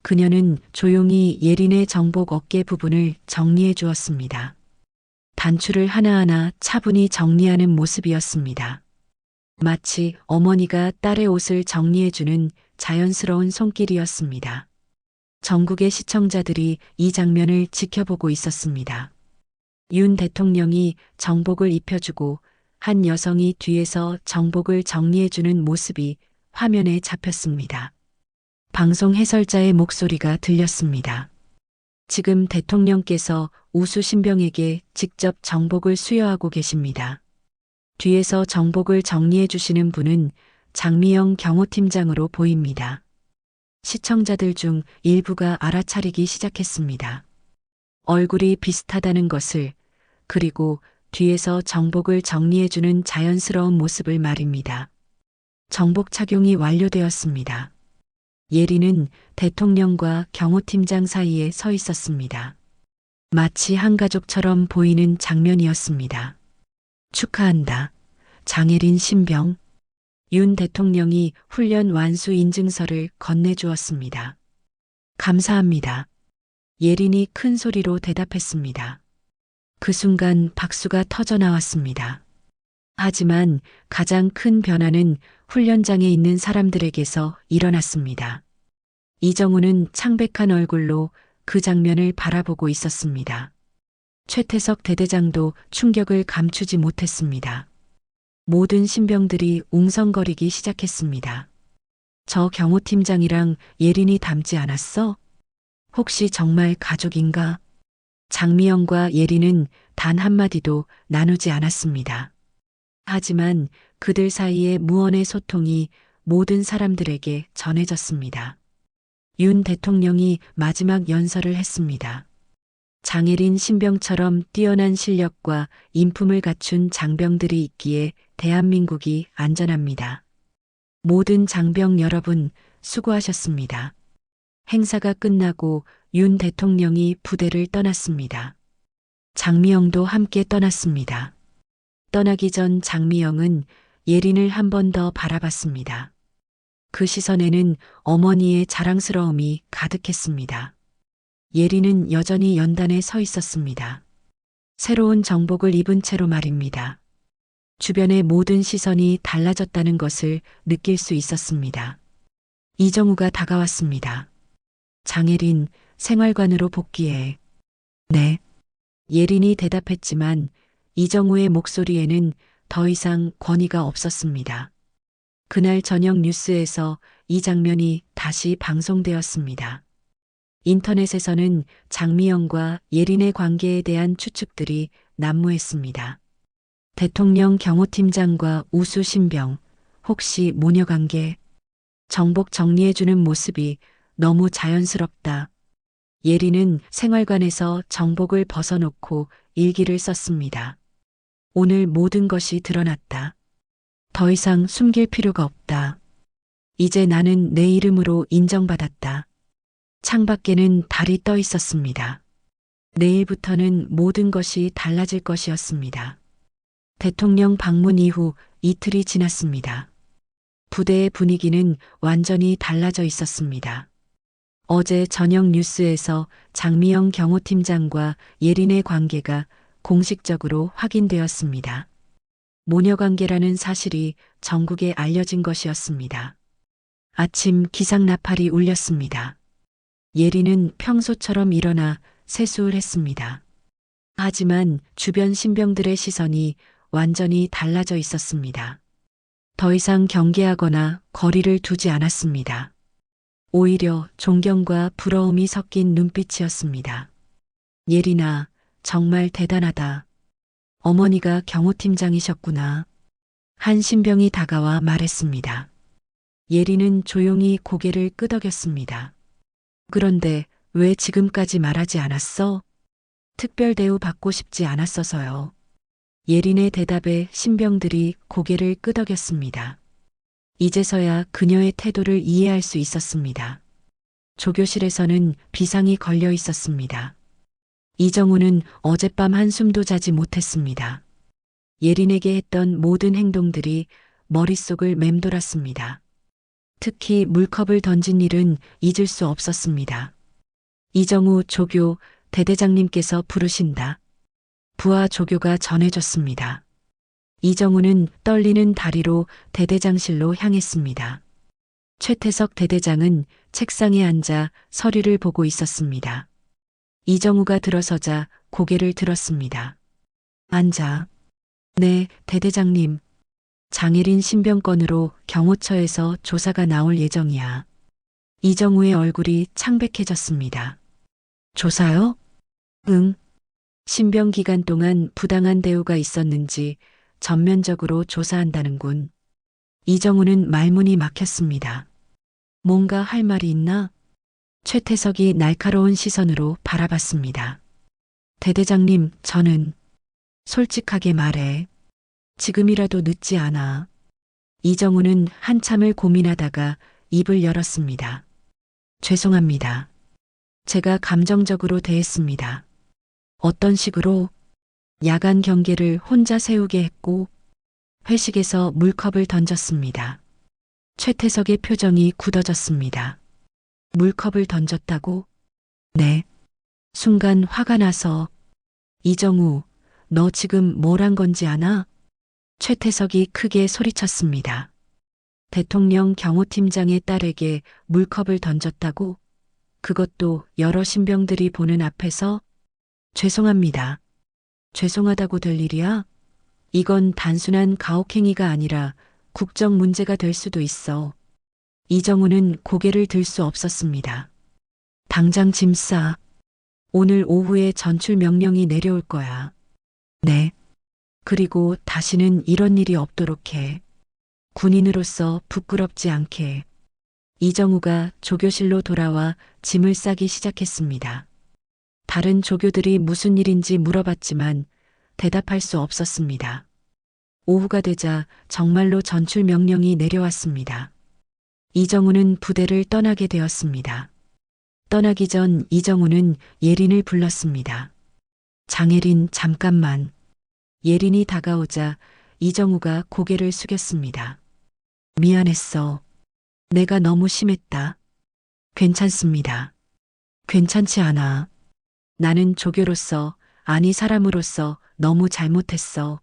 그녀는 조용히 예린의 정복 어깨 부분을 정리해 주었습니다. 단추를 하나하나 차분히 정리하는 모습이었습니다. 마치 어머니가 딸의 옷을 정리해주는 자연스러운 손길이었습니다. 전국의 시청자들이 이 장면을 지켜보고 있었습니다. 윤 대통령이 정복을 입혀주고 한 여성이 뒤에서 정복을 정리해주는 모습이 화면에 잡혔습니다. 방송 해설자의 목소리가 들렸습니다. 지금 대통령께서 우수 신병에게 직접 정복을 수여하고 계십니다. 뒤에서 정복을 정리해 주시는 분은 장미영 경호팀장으로 보입니다. 시청자들 중 일부가 알아차리기 시작했습니다. 얼굴이 비슷하다는 것을, 그리고 뒤에서 정복을 정리해주는 자연스러운 모습을 말입니다. 정복 착용이 완료되었습니다. 예리는 대통령과 경호팀장 사이에 서 있었습니다. 마치 한 가족처럼 보이는 장면이었습니다. 축하한다. 장혜린 신병. 윤 대통령이 훈련 완수 인증서를 건네주었습니다. 감사합니다. 예린이 큰 소리로 대답했습니다. 그 순간 박수가 터져 나왔습니다. 하지만 가장 큰 변화는 훈련장에 있는 사람들에게서 일어났습니다. 이정우는 창백한 얼굴로 그 장면을 바라보고 있었습니다. 최태석 대대장도 충격을 감추지 못했습니다. 모든 신병들이 웅성거리기 시작했습니다. 저 경호팀장이랑 예린이 닮지 않았어? 혹시 정말 가족인가? 장미영과 예린은 단 한마디도 나누지 않았습니다. 하지만 그들 사이의 무언의 소통이 모든 사람들에게 전해졌습니다. 윤 대통령이 마지막 연설을 했습니다. 장혜린 신병처럼 뛰어난 실력과 인품을 갖춘 장병들이 있기에 대한민국이 안전합니다. 모든 장병 여러분, 수고하셨습니다. 행사가 끝나고 윤 대통령이 부대를 떠났습니다. 장미영도 함께 떠났습니다. 떠나기 전 장미영은 예린을 한 번 더 바라봤습니다. 그 시선에는 어머니의 자랑스러움이 가득했습니다. 예린은 여전히 연단에 서 있었습니다. 새로운 정복을 입은 채로 말입니다. 주변의 모든 시선이 달라졌다는 것을 느낄 수 있었습니다. 이정우가 다가왔습니다. 장혜린, 생활관으로 복귀해. 네. 예린이 대답했지만 이정우의 목소리에는 더 이상 권위가 없었습니다. 그날 저녁 뉴스에서 이 장면이 다시 방송되었습니다. 인터넷에서는 장미영과 예린의 관계에 대한 추측들이 난무했습니다. 대통령 경호팀장과 우수 신병, 혹시 모녀관계? 정복 정리해주는 모습이 너무 자연스럽다. 예린은 생활관에서 정복을 벗어놓고 일기를 썼습니다. 오늘 모든 것이 드러났다. 더 이상 숨길 필요가 없다. 이제 나는 내 이름으로 인정받았다. 창밖에는 달이 떠 있었습니다. 내일부터는 모든 것이 달라질 것이었습니다. 대통령 방문 이후 이틀이 지났습니다. 부대의 분위기는 완전히 달라져 있었습니다. 어제 저녁 뉴스에서 장미영 경호팀장과 예린의 관계가 공식적으로 확인되었습니다. 모녀관계라는 사실이 전국에 알려진 것이었습니다. 아침 기상 나팔이 울렸습니다. 예린은 평소처럼 일어나 세수를 했습니다. 하지만 주변 신병들의 시선이 완전히 달라져 있었습니다. 더 이상 경계하거나 거리를 두지 않았습니다. 오히려 존경과 부러움이 섞인 눈빛이었습니다. 예린아, 정말 대단하다. 어머니가 경호팀장이셨구나. 한 신병이 다가와 말했습니다. 예린은 조용히 고개를 끄덕였습니다. 그런데 왜 지금까지 말하지 않았어? 특별 대우 받고 싶지 않았어서요. 예린의 대답에 신병들이 고개를 끄덕였습니다. 이제서야 그녀의 태도를 이해할 수 있었습니다. 조교실에서는 비상이 걸려 있었습니다. 이정우는 어젯밤 한숨도 자지 못했습니다. 예린에게 했던 모든 행동들이 머릿속을 맴돌았습니다. 특히 물컵을 던진 일은 잊을 수 없었습니다. 이정우 조교 대대장님께서 부르신다. 부하 조교가 전해줬습니다. 이정우는 떨리는 다리로 대대장실로 향했습니다. 최태석 대대장은 책상에 앉아 서류를 보고 있었습니다. 이정우가 들어서자 고개를 들었습니다. 앉아. 네, 대대장님. 장혜린 신병 건으로 경호처에서 조사가 나올 예정이야. 이정우의 얼굴이 창백해졌습니다. 조사요? 응. 신병 기간 동안 부당한 대우가 있었는지 전면적으로 조사한다는군. 이정우는 말문이 막혔습니다. 뭔가 할 말이 있나? 최태석이 날카로운 시선으로 바라봤습니다. 대대장님, 저는 솔직하게 말해. 지금이라도 늦지 않아. 이정우는 한참을 고민하다가 입을 열었습니다. 죄송합니다. 제가 감정적으로 대했습니다. 어떤 식으로? 야간 경계를 혼자 세우게 했고 회식에서 물컵을 던졌습니다. 최태석의 표정이 굳어졌습니다. 물컵을 던졌다고? 네. 순간 화가 나서 이정우, 너 지금 뭘 한 건지 아나? 최태석이 크게 소리쳤습니다. 대통령 경호팀장의 딸에게 물컵을 던졌다고? 그것도 여러 신병들이 보는 앞에서? 죄송합니다. 죄송하다고 될 일이야? 이건 단순한 가혹행위가 아니라 국정 문제가 될 수도 있어. 이정우는 고개를 들 수 없었습니다. 당장 짐 싸. 오늘 오후에 전출 명령이 내려올 거야. 네. 그리고 다시는 이런 일이 없도록 해. 군인으로서 부끄럽지 않게. 이정우가 조교실로 돌아와 짐을 싸기 시작했습니다. 다른 조교들이 무슨 일인지 물어봤지만 대답할 수 없었습니다. 오후가 되자 정말로 전출 명령이 내려왔습니다. 이정우는 부대를 떠나게 되었습니다. 떠나기 전 이정우는 예린을 불렀습니다. 장혜린, 잠깐만. 예린이 다가오자 이정우가 고개를 숙였습니다. 미안했어. 내가 너무 심했다. 괜찮습니다. 괜찮지 않아. 나는 조교로서, 아니 사람으로서 너무 잘못했어.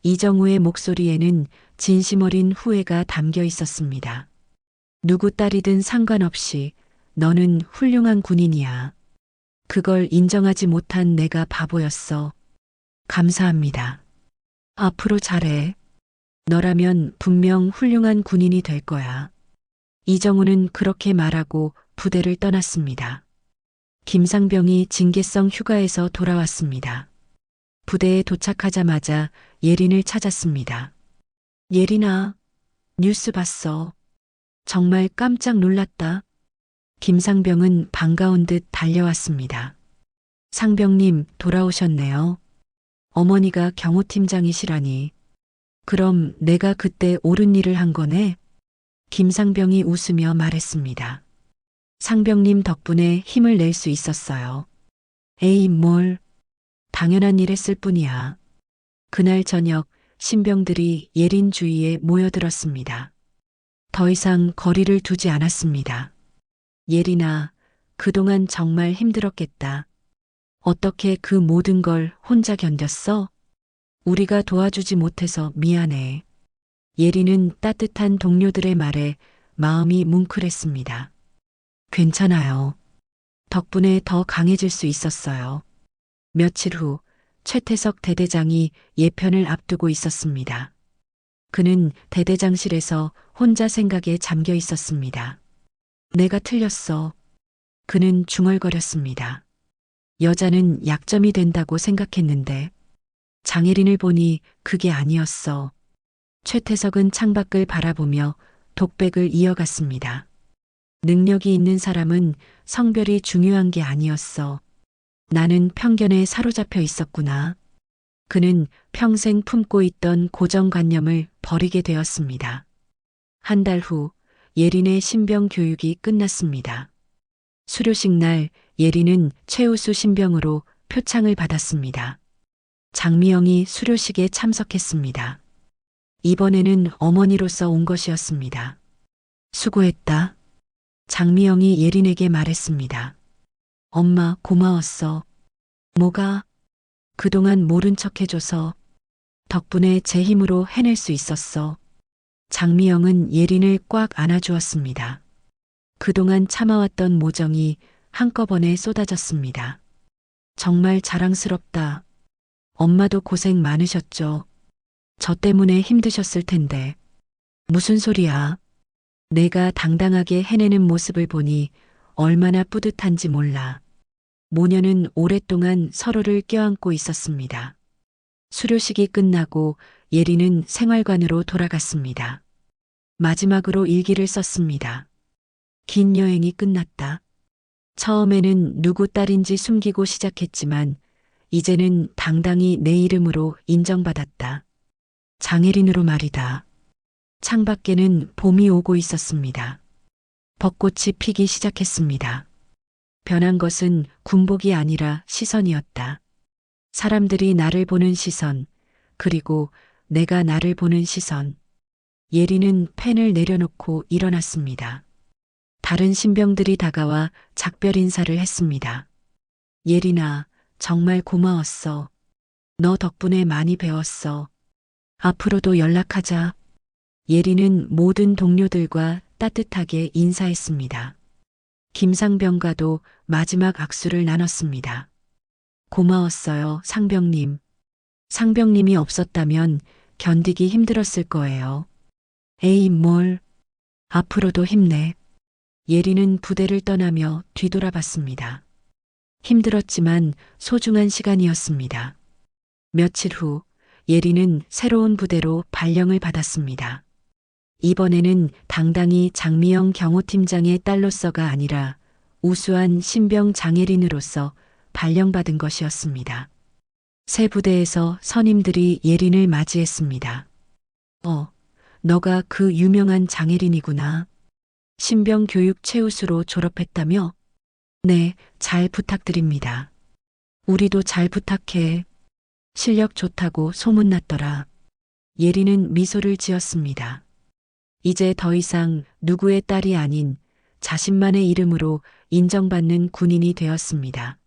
이정우의 목소리에는 진심 어린 후회가 담겨 있었습니다. 누구 딸이든 상관없이 너는 훌륭한 군인이야. 그걸 인정하지 못한 내가 바보였어. 감사합니다. 앞으로 잘해. 너라면 분명 훌륭한 군인이 될 거야. 이정우는 그렇게 말하고 부대를 떠났습니다. 김상병이 징계성 휴가에서 돌아왔습니다. 부대에 도착하자마자 예린을 찾았습니다. 예린아, 뉴스 봤어. 정말 깜짝 놀랐다. 김상병은 반가운 듯 달려왔습니다. 상병님, 돌아오셨네요. 어머니가 경호팀장이시라니. 그럼 내가 그때 옳은 일을 한 거네? 김상병이 웃으며 말했습니다. 상병님 덕분에 힘을 낼 수 있었어요. 에이, 뭘. 당연한 일 했을 뿐이야. 그날 저녁 신병들이 예린 주위에 모여들었습니다. 더 이상 거리를 두지 않았습니다. 예린아, 그동안 정말 힘들었겠다. 어떻게 그 모든 걸 혼자 견뎠어? 우리가 도와주지 못해서 미안해. 예린은 따뜻한 동료들의 말에 마음이 뭉클했습니다. 괜찮아요. 덕분에 더 강해질 수 있었어요. 며칠 후 최태석 대대장이 예편을 앞두고 있었습니다. 그는 대대장실에서 혼자 생각에 잠겨 있었습니다. 내가 틀렸어. 그는 중얼거렸습니다. 여자는 약점이 된다고 생각했는데 장혜린을 보니 그게 아니었어. 최태석은 창밖을 바라보며 독백을 이어갔습니다. 능력이 있는 사람은 성별이 중요한 게 아니었어. 나는 편견에 사로잡혀 있었구나. 그는 평생 품고 있던 고정관념을 버리게 되었습니다. 한 달 후 예린의 신병 교육이 끝났습니다. 수료식 날 예린은 최우수 신병으로 표창을 받았습니다. 장미영이 수료식에 참석했습니다. 이번에는 어머니로서 온 것이었습니다. 수고했다. 장미영이 예린에게 말했습니다. 엄마, 고마웠어. 뭐가? 그동안 모른 척 해줘서 덕분에 제 힘으로 해낼 수 있었어. 장미영은 예린을 꽉 안아주었습니다. 그동안 참아왔던 모정이 한꺼번에 쏟아졌습니다. 정말 자랑스럽다. 엄마도 고생 많으셨죠. 저 때문에 힘드셨을 텐데. 무슨 소리야. 내가 당당하게 해내는 모습을 보니 얼마나 뿌듯한지 몰라. 모녀는 오랫동안 서로를 껴안고 있었습니다. 수료식이 끝나고 예리는 생활관으로 돌아갔습니다. 마지막으로 일기를 썼습니다. 긴 여행이 끝났다. 처음에는 누구 딸인지 숨기고 시작했지만 이제는 당당히 내 이름으로 인정받았다. 장혜린으로 말이다. 창밖에는 봄이 오고 있었습니다. 벚꽃이 피기 시작했습니다. 변한 것은 군복이 아니라 시선이었다. 사람들이 나를 보는 시선, 그리고 내가 나를 보는 시선. 예리는 펜을 내려놓고 일어났습니다. 다른 신병들이 다가와 작별 인사를 했습니다. 예린아, 정말 고마웠어. 너 덕분에 많이 배웠어. 앞으로도 연락하자. 예리는 모든 동료들과 따뜻하게 인사했습니다. 김상병과도 마지막 악수를 나눴습니다. 고마웠어요, 상병님. 상병님이 없었다면 견디기 힘들었을 거예요. 에이, 뭘. 앞으로도 힘내. 예리는 부대를 떠나며 뒤돌아봤습니다. 힘들었지만 소중한 시간이었습니다. 며칠 후 예리는 새로운 부대로 발령을 받았습니다. 이번에는 당당히 장미영 경호팀장의 딸로서가 아니라 우수한 신병 장혜린으로서 발령받은 것이었습니다. 새 부대에서 선임들이 예린을 맞이했습니다. 너가 그 유명한 장혜린이구나. 신병 교육 최우수로 졸업했다며? 네, 잘 부탁드립니다. 우리도 잘 부탁해. 실력 좋다고 소문났더라. 예린은 미소를 지었습니다. 이제 더 이상 누구의 딸이 아닌 자신만의 이름으로 인정받는 군인이 되었습니다.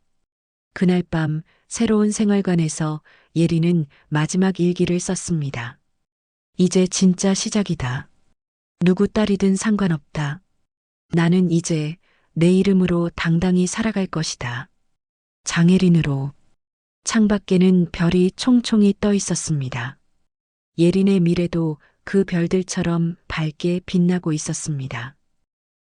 그날 밤 새로운 생활관에서 예린은 마지막 일기를 썼습니다. 이제 진짜 시작이다. 누구 딸이든 상관없다. 나는 이제 내 이름으로 당당히 살아갈 것이다. 장혜린으로. 창밖에는 별이 총총히 떠 있었습니다. 예린의 미래도 그 별들처럼 밝게 빛나고 있었습니다.